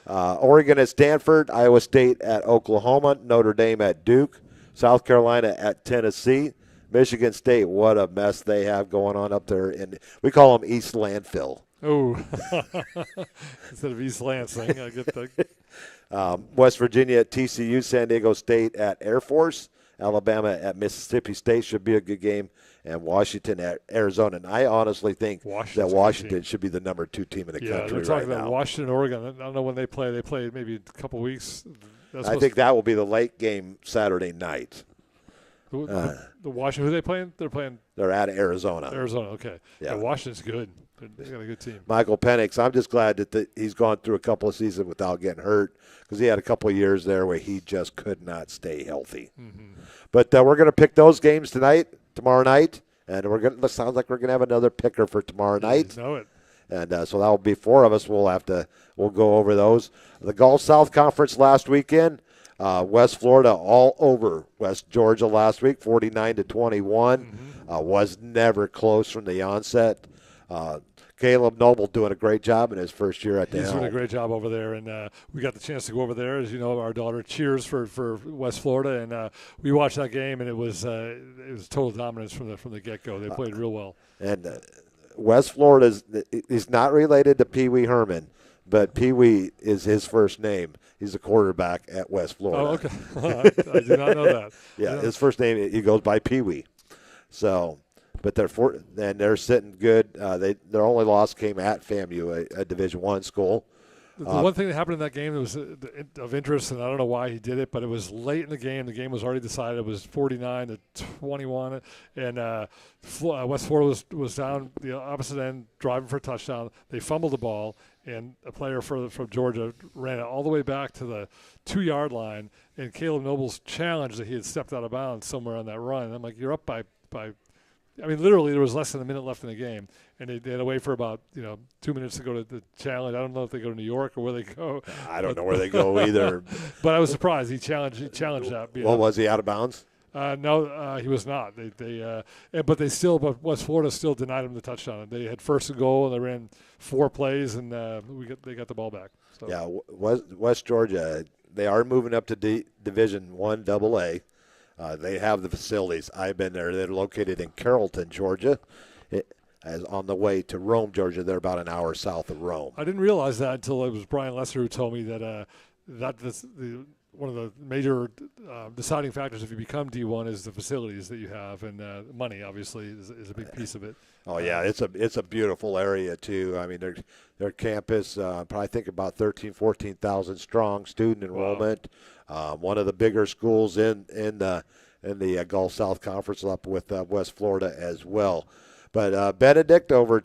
Oregon at Stanford, Iowa State at Oklahoma, Notre Dame at Duke, South Carolina at Tennessee, Michigan State. What a mess they have going on up there. We call them East Landfill. Oh, instead of East Lansing, I get the. West Virginia at TCU, San Diego State at Air Force, Alabama at Mississippi State should be a good game, and Washington at Arizona. And I honestly think that Washington should be the number 2 team in the country right now. Yeah, they're talking about Washington, Oregon. I don't know when they play. They play maybe a couple weeks. I think that will be the late game Saturday night. The Washington, who are they playing? They're at Arizona. Arizona, okay. Yeah, Washington's good. They got a good team. Michael Penix, I'm just glad that he's gone through a couple of seasons without getting hurt because he had a couple of years there where he just could not stay healthy. Mm-hmm. But we're going to pick those games tomorrow night, and it sounds like we're going to have another picker for tomorrow night. Know it. And so that will be 4 of us. We'll go over those. The Gulf South Conference last weekend. West Florida all over West Georgia last week, 49-21. Mm-hmm. Was never close from the onset. Caleb Noble doing a great job in his first year at the helm. He's doing a great job over there, and we got the chance to go over there. As you know, our daughter cheers for West Florida, and we watched that game, and it was total dominance from the get-go. They played real well. And West Florida is not related to Pee Wee Herman, but Pee Wee is his first name. He's a quarterback at West Florida. Oh, okay. I did not know that. Yeah, his first name, he goes by Pee Wee. So, but they're sitting good. Their only loss came at FAMU, a Division I school. The one thing that happened in that game that was of interest, and I don't know why he did it, but it was late in the game. The game was already decided. It was 49-21, and West Florida was down the opposite end, driving for a touchdown. They fumbled the ball, and a player from Georgia ran it all the way back to the 2-yard line, and Caleb Noble's challenged that he had stepped out of bounds somewhere on that run. And I'm like, you're up by I mean, literally, there was less than a minute left in the game, and they had to wait for about 2 minutes to go to the challenge. I don't know if they go to New York or where they go. I don't know where they go either. But I was surprised he challenged that. Well, was he out of bounds? No, he was not. But West Florida still denied him the touchdown. They had first and goal, and they ran 4 plays, and they got the ball back. So. Yeah, West Georgia, they are moving up to Division I AA. They have the facilities. I've been there. They're located in Carrollton, Georgia. As on the way to Rome, Georgia. They're about an hour south of Rome. I didn't realize that until it was Brian Lesser who told me that one of the major deciding factors if you become D1 is the facilities that you have, and money obviously is a big piece of it. Oh yeah, it's a beautiful area too. I mean, their campus probably think about 14,000 strong student enrollment. Wow. One of the bigger schools in the Gulf South Conference, up with West Florida as well. But Benedict over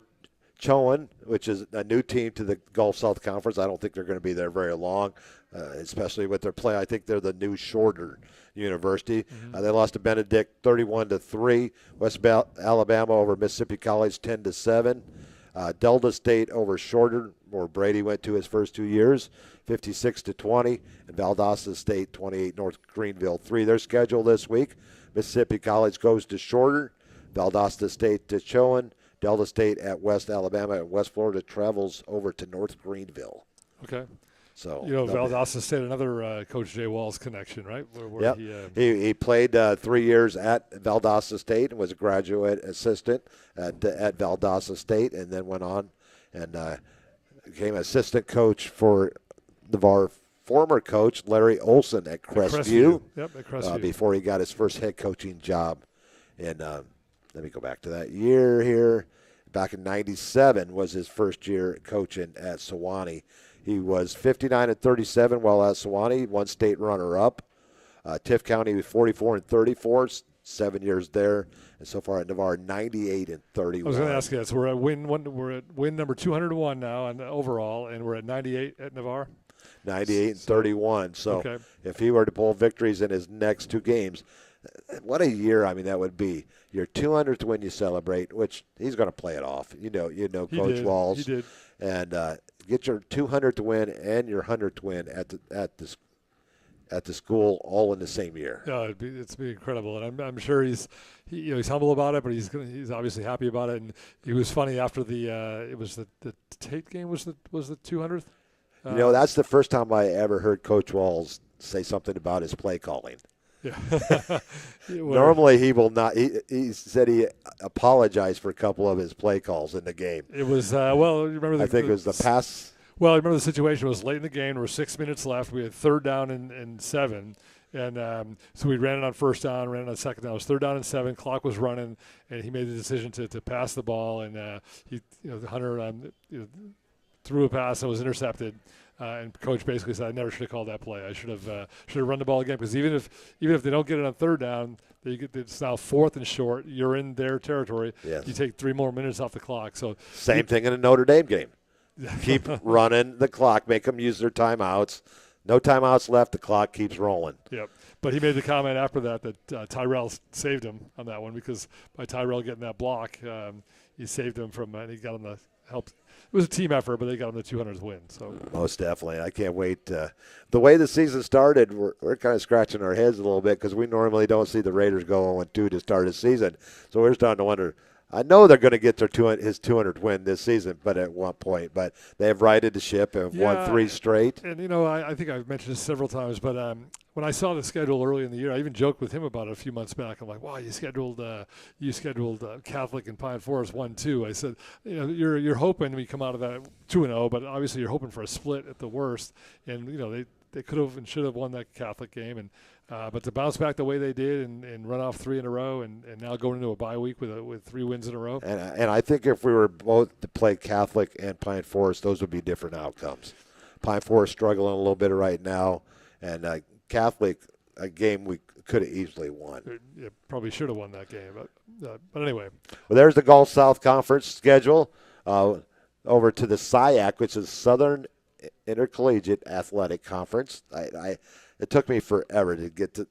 Chowan, which is a new team to the Gulf South Conference. I don't think they're going to be there very long, especially with their play. I think they're the new Shorter University. They lost to Benedict 31-3. West Alabama over Mississippi College 10-7. Delta State over Shorter, where Brady went to his first 2 years, 56-20. And Valdosta State 28, North Greenville 3. Their schedule this week: Mississippi College goes to Shorter, Valdosta State to Chowan, Delta State at West Alabama, and West Florida travels over to North Greenville. Okay. So Valdosta State, another Coach Jay Walls connection, right? Where he played 3 years at Valdosta State and was a graduate assistant at Valdosta State, and then went on and became assistant coach for the VAR former coach Larry Olson at Crestview. Yep, at Crestview. Before he got his first head coaching job. And let me go back to that year here. Back in '97 was his first year coaching at Sewanee. He was 59-37 while at Sewanee, one state runner-up. Tift County was 44-34, 7 years there, and so far at Navarre 98-31. I was going to ask you that. So we're at win number 201 now and overall, and we're at 98 at Navarre. 98-31. So if he were to pull victories in his next two games, what a year! I mean, that would be your 200th win. You celebrate, which he's going to play it off. You know, Coach Walls. He did. And get your 200th win and your 100th win at the school all in the same year. Yeah, it's be incredible, and I'm sure he's humble about it, but he's obviously happy about it. And he was funny after it was the Tate game was the 200th. That's the first time I ever heard Coach Walls say something about his play calling. Yeah. Normally he will not. He said he apologized for a couple of his play calls in the game. It was remember I think it was the pass. Well, I remember the situation was late in the game. There were 6 minutes left. We had third down and 7. And so we ran it on first down, ran it on second down. It was third down and 7. Clock was running, and he made the decision to pass the ball. And Hunter threw a pass that was intercepted. And Coach basically said, "I never should have called that play. I should have run the ball again, because even if they don't get it on third down, it's now fourth and short. You're in their territory. Yes. You take 3 more minutes off the clock. So same thing in a Notre Dame game. Keep running the clock. Make them use their timeouts. No timeouts left. The clock keeps rolling. Yep. But he made the comment after that Tyrell saved him on that one, because by Tyrell getting that block, he saved him from and he got him the help. It was a team effort, but they got him the 200th win. So most definitely, I can't wait. The way the season started, we're kind of scratching our heads a little bit, because we normally don't see the Raiders go 0-2 to start a season. So we're starting to wonder. I know they're going to get his 200th win this season, but at one point. But they have righted the ship and have won 3 straight. And I think I've mentioned this several times, but when I saw the schedule early in the year, I even joked with him about it a few months back. I'm like, "Wow, you scheduled Catholic and Pine Forest 1-2." I said, you're hoping we come out of that 2-0, but obviously you're hoping for a split at the worst. And they could have and should have won that Catholic game, and but to bounce back the way they did and run off 3 in a row, and now going into a bye week with 3 wins in a row. And I think if we were both to play Catholic and Pine Forest, those would be different outcomes. Pine Forest struggling a little bit right now, and Catholic, a game we could have easily won. Yeah, probably should have won that game, but anyway. Well, there's the Gulf South Conference schedule. Over to the SIAC, which is Southern Intercollegiate Athletic Conference. It took me forever to get to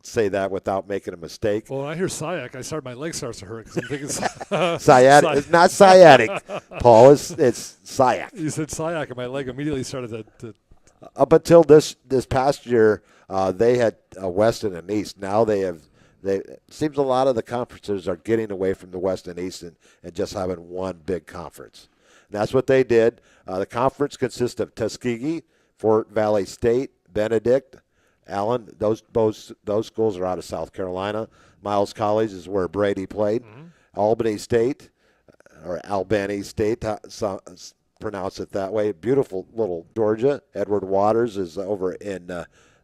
say that without making a mistake. Well, when I hear SIAC, my leg starts to hurt, because I'm thinking sciatic. It's not sciatic, Paul. It's SIAC. You said SIAC, and my leg immediately started to up until this past year, they had a West and an East. Now it seems a lot of the conferences are getting away from the West and East and just having one big conference. And that's what they did. The conference consists of Tuskegee, Fort Valley State, Benedict, Allen. Those schools are out of South Carolina. Miles College is where Brady played. Mm-hmm. Albany State, or Albany State, pronounce it that way. Beautiful little Georgia. Edward Waters is over in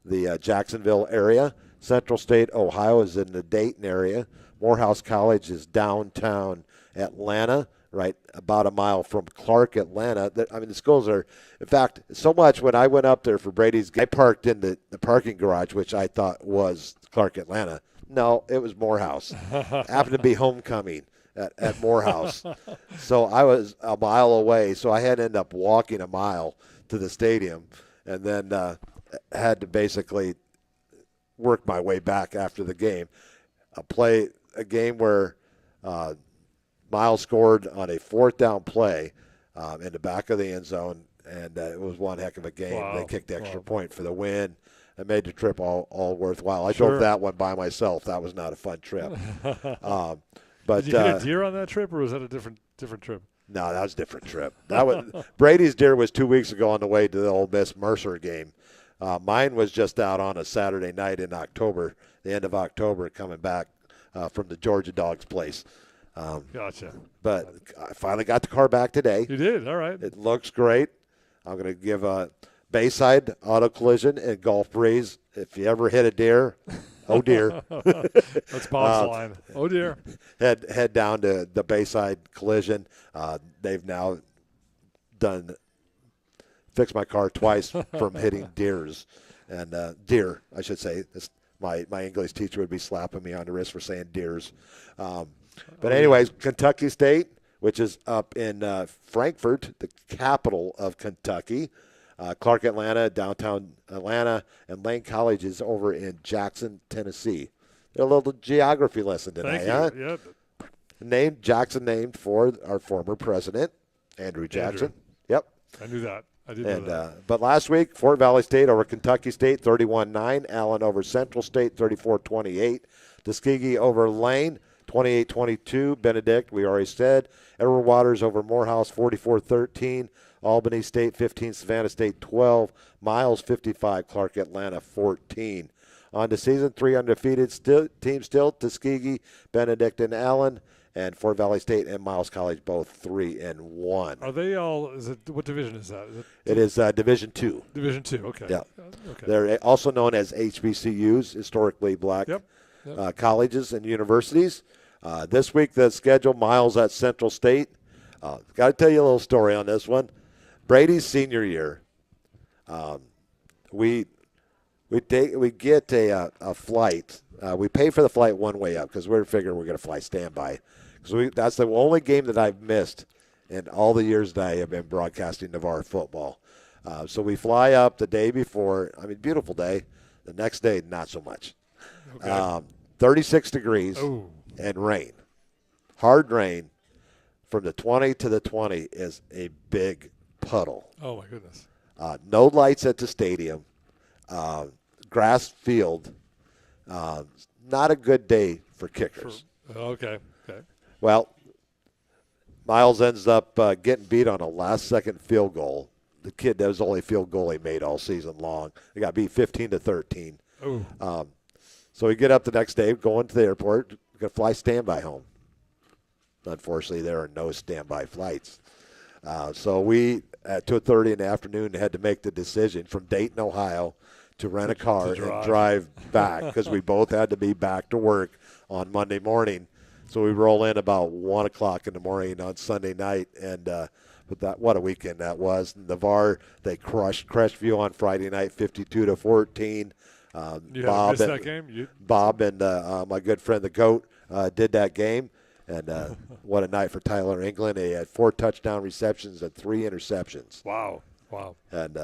the Jacksonville area. Central State, Ohio is in the Dayton area. Morehouse College is downtown Atlanta, right about a mile from Clark, Atlanta. The schools are, in fact, so much when I went up there for Brady's, I parked in the parking garage, which I thought was Clark, Atlanta. No, it was Morehouse. Happened to be homecoming. at Morehouse. So I was a mile away, so I had to end up walking a mile to the stadium, and then had to basically work my way back after the game. Play a game where Miles scored on a 4th down play in the back of the end zone, and it was one heck of a game. Wow. They kicked the extra point for the win. It made the trip all worthwhile. I drove that one by myself. That was not a fun trip. But did you hit a deer on that trip, or was that a different trip? No, that was a different trip. That was Brady's deer was 2 weeks ago on the way to the Ole Miss Mercer game. Mine was just out on a Saturday night in October, the end of October, coming back from the Georgia Dog's place. Gotcha. But I finally got the car back today. You did? All right. It looks great. I'm going to give Bayside Auto Collision and Gulf Breeze. If you ever hit a deer, oh dear. That's Bob's line. Oh dear. Head down to the Bayside Collision. They've now fixed my car twice from hitting deers. And deer, I should say. My English teacher would be slapping me on the wrist for saying deers. But anyways, Kentucky State, which is up in Frankfort, the capital of Kentucky. Clark Atlanta, downtown Atlanta, and Lane College is over in Jackson, Tennessee. A little geography lesson tonight, huh? Yep. Jackson named for our former president, Andrew Jackson. Yep. I knew that. I did know that. But last week, Fort Valley State over Kentucky State, 31-9. Allen over Central State, 34-28. Tuskegee over Lane, 28-22. Benedict, we already said. Edward Waters over Morehouse, 44-13. Albany State 15, Savannah State 12, Miles 55, Clark Atlanta 14. On the season, 3 undefeated teams still, Tuskegee, Benedict, and Allen, and Fort Valley State and Miles College both 3-1. Are they all? What division is that? It is Division II. Division II. Okay. Yeah. Okay. They're also known as HBCUs, historically black colleges and universities. This week, the schedule: Miles at Central State. Got to tell you a little story on this one. Brady's senior year, we get a flight. We pay for the flight one way up because we're figuring we're going to fly standby. Because that's the only game that I've missed in all the years that I have been broadcasting Navarre football. So we fly up the day before. I mean, beautiful day. The next day, not so much. Okay. 36 degrees and rain, hard rain. From the 20 to the 20 is a big puddle. Oh, my goodness. No lights at the stadium. Grass field. Not a good day for kickers. Okay. Well, Miles ends up getting beat on a last-second field goal. The kid, that was the only field goal he made all season long. They got beat 15-13. So we get up the next day, going to the airport, going to fly standby home. Unfortunately, there are no standby flights. So we, at 2:30 in the afternoon, had to make the decision from Dayton, Ohio, to rent a car and drive back because we both had to be back to work on Monday morning. So we roll in about 1 o'clock in the morning on Sunday night. And but what a weekend that was. Navarre, they crushed Crestview on Friday night, 52-14. Bob missed that game? Bob and my good friend, the GOAT, did that game. And what a night for Tyler England. He had 4 touchdown receptions and 3 interceptions. Wow. And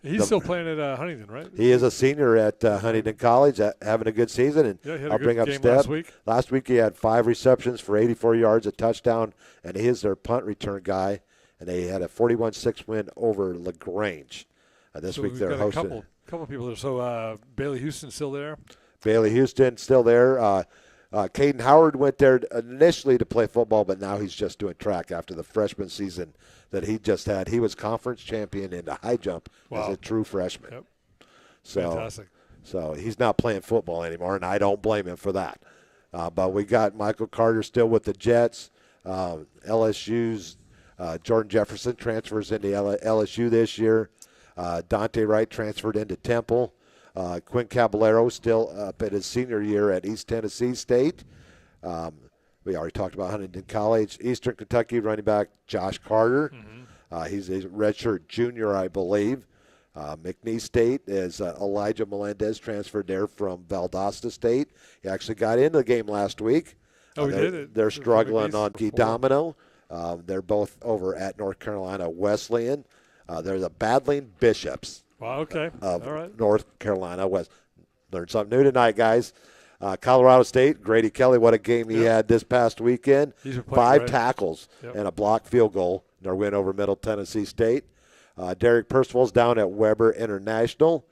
he's still playing at Huntington, right? He is a senior at Huntington College, having a good season. And he had I'll a good bring up game Steph. last week. Last week he had 5 receptions for 84 yards, a touchdown, and he is their punt return guy. And they had a 41-6 win over LaGrange. This week they're hosting. A couple people there. So Bailey Houston still there? Bailey Houston still there. Caden Howard went there initially to play football, but now he's just doing track after the freshman season that he just had. He was conference champion in the high jump as a true freshman. Yep. Fantastic. So he's not playing football anymore, and I don't blame him for that. But we got Michael Carter still with the Jets. LSU's Jordan Jefferson transfers into LSU this year. Dante Wright transferred into Temple. Quinn Caballero still up at his senior year at East Tennessee State. We already talked about Huntington College. Eastern Kentucky running back Josh Carter. He's a redshirt junior, I believe. McNeese State is Elijah Melendez transferred there from Valdosta State. He actually got into the game last week. Oh, we did it. They're struggling Beast on before. Domino. They're both over at North Carolina Wesleyan. They're the battling Bishops Wow, okay. of All right. North Carolina West. Learned something new tonight, guys. Colorado State, Grady Kelly, what a game he had this past weekend. He's been playing 5 great. tackles Yep. and a blocked field goal in their win over Middle Tennessee State. Derek Percival's down at Weber International.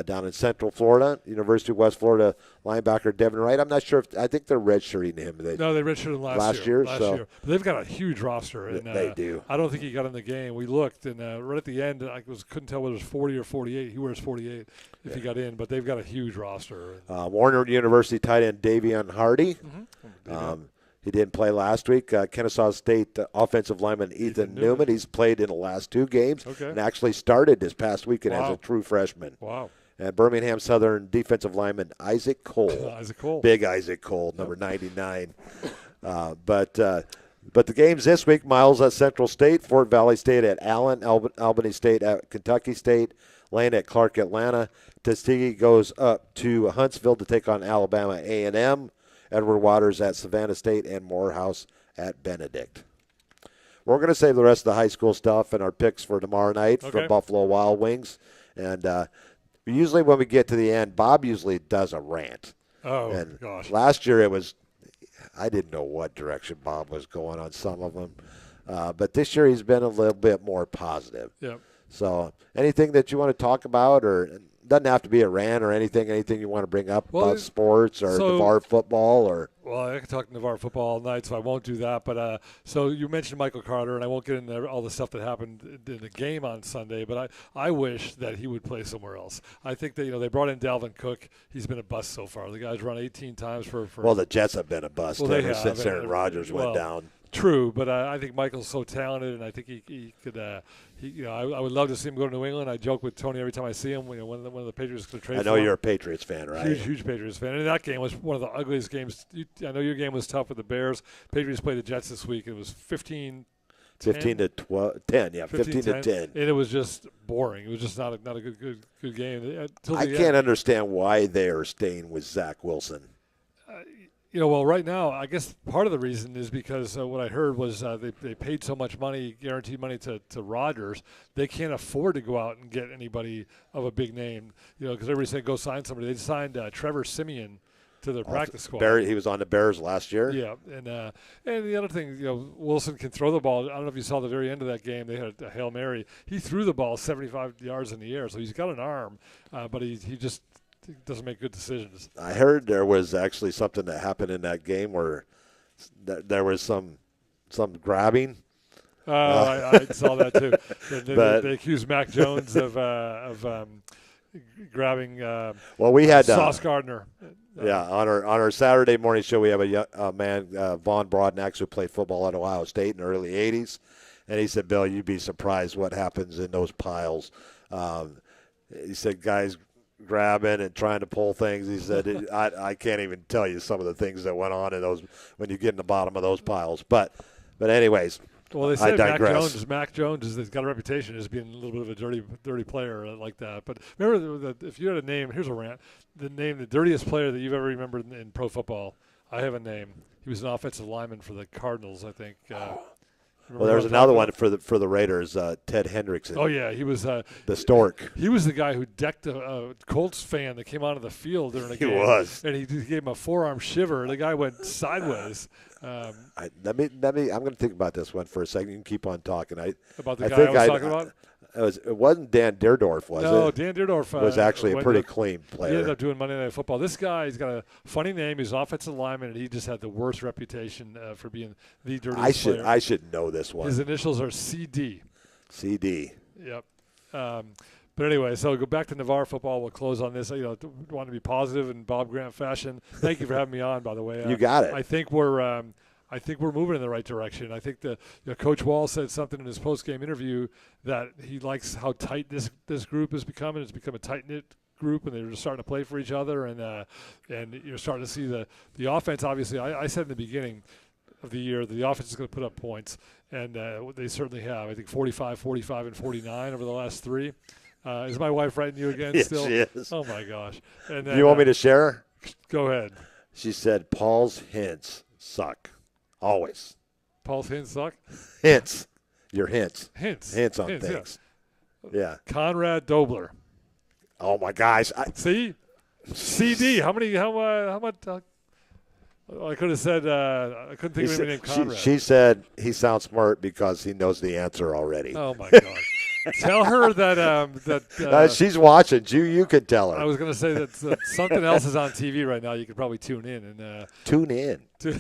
Down in Central Florida, University of West Florida linebacker Devin Wright. I'm not sure if I think they're redshirting him. No, they redshirted him last year. Last So year. But they've got a huge roster. And, they do. I don't think he got in the game. We looked, and right at the end, couldn't tell whether it was 40 or 48. He wears 48 if he got in, but they've got a huge roster. Warner University tight end Davion Hardy. He didn't play last week. Kennesaw State offensive lineman Ethan Newman. He's played in the last 2 games and actually started this past weekend as a true freshman. Wow. And Birmingham Southern defensive lineman Isaac Cole. Isaac Cole. Big Isaac Cole, number 99. But the games this week, Miles at Central State, Fort Valley State at Allen, Albany State at Kentucky State, Lane at Clark Atlanta. Tuskegee goes up to Huntsville to take on Alabama A&M. Edward Waters at Savannah State and Morehouse at Benedict. We're going to save the rest of the high school stuff and our picks for tomorrow night for Buffalo Wild Wings. And usually when we get to the end, Bob usually does a rant. Oh, and gosh. Last year I didn't know what direction Bob was going on some of them. But this year he's been a little bit more positive. Yep. So anything that you want to talk about, or it doesn't have to be a rant or anything you want to bring up about sports or Navarre football or. Well, I could talk Navarre football all night, so I won't do that. But so you mentioned Michael Carter, and I won't get into all the stuff that happened in the game on Sunday. But I wish that he would play somewhere else. I think that they brought in Dalvin Cook. He's been a bust so far. The guy's run 18 times for. Well, the Jets have been a bust ever since Aaron Rodgers went down. True, but I think Michael's so talented, and I think he could. I would love to see him go to New England. I joke with Tony every time I see him. When of the Patriots going to trade. I know you're a Patriots fan, right? Huge Patriots fan. And that game was one of the ugliest games. I know your game was tough with the Bears. Patriots played the Jets this week. It was 15 to 10. Yeah, 15 to 10. And it was just boring. It was just not a good game. I can't understand why they are staying with Zach Wilson. Well, right now, I guess part of the reason is because what I heard was they paid so much money, guaranteed money to Rodgers, they can't afford to go out and get anybody of a big name. Because everybody said go sign somebody. They signed Trevor Siemian to their practice squad. He was on the Bears last year. Yeah, and the other thing, Wilson can throw the ball. I don't know if you saw the very end of that game. They had a Hail Mary. He threw the ball 75 yards in the air, so he's got an arm, but he just doesn't make good decisions. I heard there was actually something that happened in that game where there was some grabbing. I saw that too. They accused Mac Jones of grabbing. We had Sauce Gardner. On our Saturday morning show, we have a man, Vaughn Broadnax, who played football at Ohio State in the early '80s, and he said, "Bill, you'd be surprised what happens in those piles." He said, "Guys grabbing and trying to pull things." He said, I can't even tell you some of the things that went on in those when you get in the bottom of those piles. But anyways, well, they said Mac Jones has got a reputation as being a little bit of a dirty player like that. But remember, if you had a name, here's a rant: the dirtiest player that you've ever remembered in pro football. I have a name. He was an offensive lineman for the Cardinals, I think. Well, there's another one for the Raiders, Ted Hendrickson. Oh yeah, he was the Stork. He was the guy who decked a Colts fan that came onto the field during a game. He was, and he gave him a forearm shiver. The guy went sideways. Let me. I'm going to think about this one for a second. You can keep on talking. About the guy I was talking about. It wasn't Dan Deerdorf, was it? No, Dan Deerdorf was actually a pretty clean player. He ended up doing Monday Night Football. This guy, he's got a funny name. He's an offensive lineman, and he just had the worst reputation for being the dirtiest player. I should know this one. His initials are CD. CD. Yep. But anyway, so go back to Navarre football. We'll close on this. Want to be positive in Bob Grant fashion. Thank you for having me on, by the way. You got it. I think we're moving in the right direction. I think Coach Wall said something in his post-game interview that he likes how tight this group is becoming. It's become a tight-knit group, and they're just starting to play for each other. And you're starting to see the offense. Obviously, I said in the beginning of the year that the offense is going to put up points, and they certainly have. I think 45, 45, and 49 over the last 3. Is my wife writing you again still? Yes, she is. Oh, my gosh. And do you want me to share? Go ahead. She said, Paul's hints. suck. Always. Paul's hints suck. Hints. Your hints. Hints on things. Yeah. Conrad Dobler. Oh my gosh. See? CD. How much? I could have said. I couldn't think of anybody named Conrad. She said he sounds smart because he knows the answer already. Oh my God. Tell her that she's watching. You could tell her. I was going to say that something else is on TV right now. You could probably tune in and tune in. Tune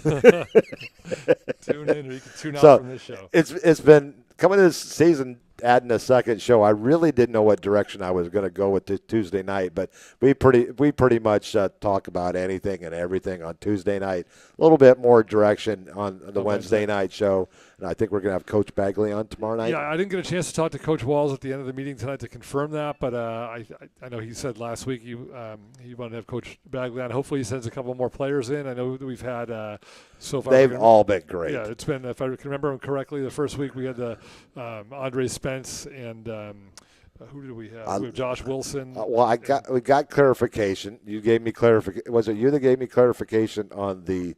in, or you can tune out from this show. It's been coming this season. Adding a second show, I really didn't know what direction I was going to go with this Tuesday night, but we pretty much talk about anything and everything on Tuesday night. A little bit more direction on the Wednesday night show, and I think we're going to have Coach Bagley on tomorrow night. Yeah, I didn't get a chance to talk to Coach Walls at the end of the meeting tonight to confirm that, but I know he said last week he wanted to have Coach Bagley on. Hopefully he sends a couple more players in. I know that we've had so far. They've all been great. Yeah, it's been, if I can remember correctly, the first week we had the Andre Spence and who did we have? We have Josh Wilson. We got clarification. You gave me clarification. Was it you that gave me clarification on the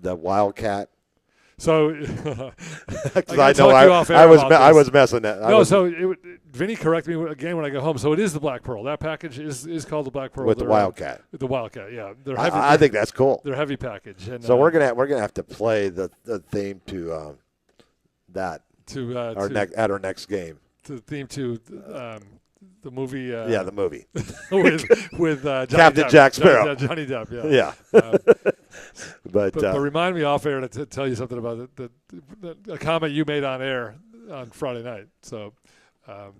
Wildcat? So, I know I was messing that. Vinny corrected me again when I go home. So it is the Black Pearl. That package is called the Black Pearl with the Wildcat. The Wildcat, yeah. They're heavy. I think that's cool. They're heavy package. And, so we're gonna have to play the theme to that at our next game. The theme to the movie. The movie with Captain Jack Sparrow. Johnny Depp. Yeah. But remind me off air to tell you something about the comment you made on air on Friday night. So, am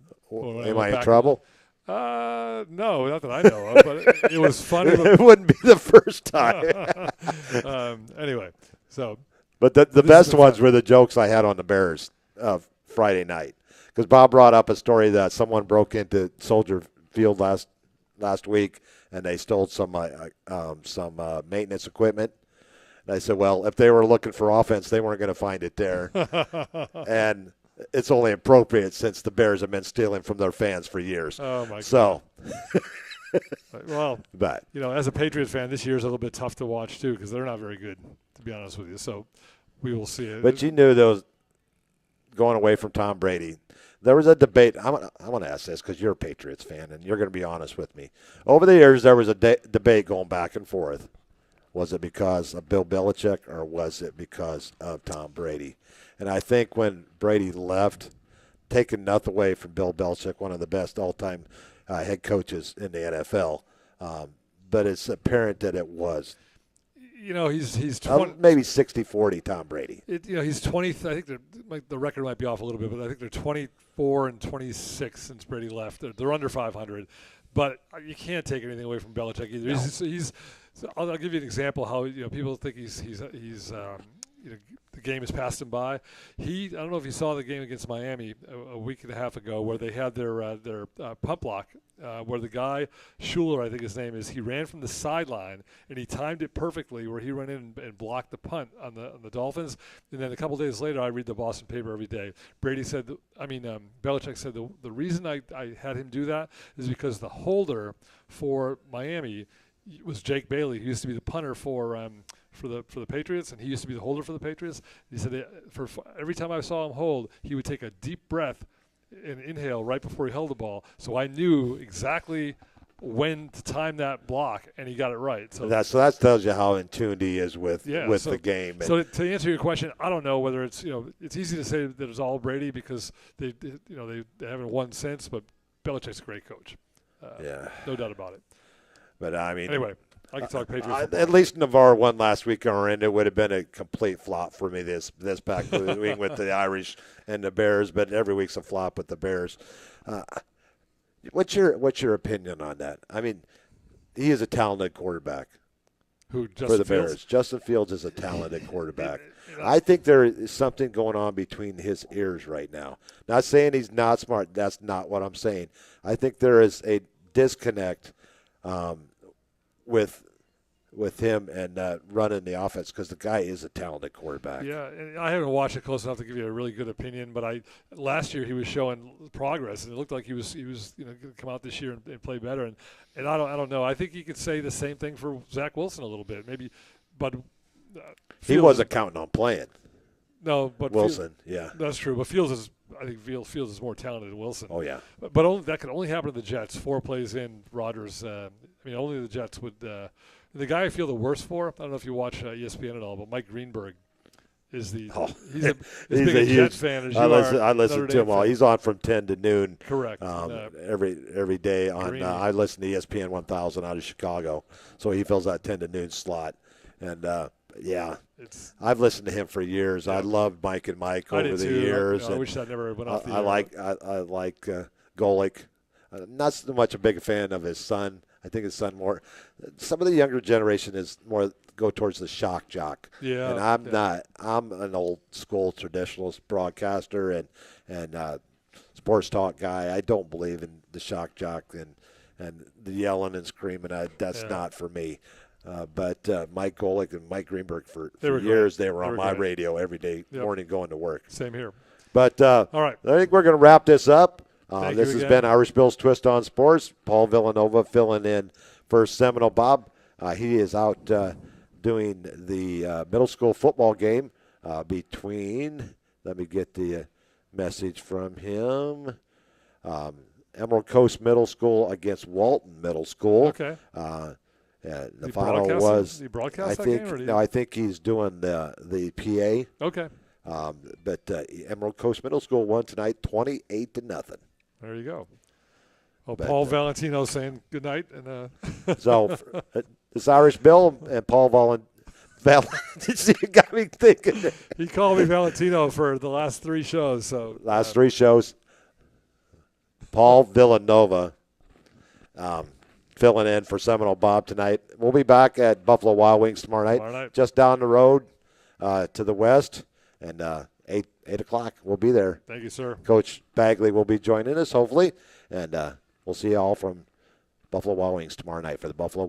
I in trouble? No, not that I know of. But it was funny. It wouldn't be the first time. Anyway, so. But the best ones were the jokes I had on the Bears Friday night, because Bob brought up a story that someone broke into Soldier Field last week and they stole some maintenance equipment. And I said, well, if they were looking for offense, they weren't going to find it there. And it's only appropriate since the Bears have been stealing from their fans for years. Oh, my God. So. Well, but as a Patriots fan, this year's a little bit tough to watch, too, because they're not very good, to be honest with you. So we will see it. But you knew those going away from Tom Brady. There was a debate. I want to ask this because you're a Patriots fan, and you're going to be honest with me. Over the years, there was a debate going back and forth. Was it because of Bill Belichick or was it because of Tom Brady? And I think when Brady left, taking nothing away from Bill Belichick, one of the best all-time head coaches in the NFL, but it's apparent that it was. He's 20, maybe 60-40 Tom Brady. He's 20. I think the record might be off a little bit, but I think they're 24 and 26 since Brady left. They're under 500, but you can't take anything away from Belichick either. No. I'll give you an example how people think he's the game has passed him by. I don't know if you saw the game against Miami a week and a half ago where they had their pump block where the guy, Schuler, I think his name is, he ran from the sideline and he timed it perfectly where he ran in and blocked the punt on the Dolphins. And then a couple days later, I read the Boston paper every day. Belichick said the reason I had him do that is because the holder for Miami was Jake Bailey, who used to be the punter for the Patriots, and he used to be the holder for the Patriots. He said for every time I saw him hold, he would take a deep breath and inhale right before he held the ball. So I knew exactly when to time that block, and he got it right. So that tells you how in tune he is with the game. So to answer your question, I don't know whether it's it's easy to say that it's all Brady because they haven't won since, but Belichick's a great coach. No doubt about it. But anyway. I can talk Patriots. At least Navarre won last week, and it would have been a complete flop for me this back week with the Irish and the Bears. But every week's a flop with the Bears. What's your opinion on that? I mean, he is a talented quarterback. For the Bears? Justin Fields is a talented quarterback. I think there is something going on between his ears right now. Not saying he's not smart. That's not what I'm saying. I think there is a disconnect with him and running the offense because the guy is a talented quarterback. Yeah, and I haven't watched it close enough to give you a really good opinion, but last year he was showing progress, and it looked like he was going to come out this year and play better. And I don't know. I think you could say the same thing for Zach Wilson a little bit, maybe, but He Fields wasn't counting on playing. No, but Wilson, yeah. That's true. But Fields is, I think Fields is more talented than Wilson. Oh, yeah. But only, that could only happen to the Jets. 4 plays in, Rodgers. Only the Jets would. The guy I feel the worst for, I don't know if you watch ESPN at all, but Mike Greenberg is the. He's big a Jet fan as you are. I listen to him all. He's on from 10 to noon. Correct. Every day on. I listen to ESPN 1000 out of Chicago, so he fills that 10 to noon slot, and. Yeah, I've listened to him for years. Yeah. I loved Mike and Mike over the years. I wish that never went off the air. I like Golick. Not so much a big fan of his son. I think his son more. Some of the younger generation is more go towards the shock jock. Yeah, and I'm not. I'm an old school traditionalist broadcaster and sports talk guy. I don't believe in the shock jock and the yelling and screaming. That's not for me. But Mike Golick and Mike Greenberg for years, they were on my radio every day morning going to work. Same here. But all right, I think we're going to wrap this up. This has again. been Irish Bill's Twist on Sports. Paul Villanova filling in for Seminole Bob. He is out doing the middle school football game between, let me get the message from him, Emerald Coast Middle School against Walton Middle School. Okay. The final was. He broadcast that game, or no, I think he's doing the PA. Okay. But Emerald Coast Middle School won tonight, 28-0. There you go. Well, Paul Valentino saying good night, and so this Irish Bill and Paul Valentino got me thinking. He called me Valentino for the last 3 shows. So last 3 shows. Paul Villanova. Filling in for Seminole Bob tonight. We'll be back at Buffalo Wild Wings tomorrow night. Just down the road to the west. And 8 o'clock, we'll be there. Thank you, sir. Coach Bagley will be joining us, hopefully. And we'll see you all from Buffalo Wild Wings tomorrow night for the Buffalo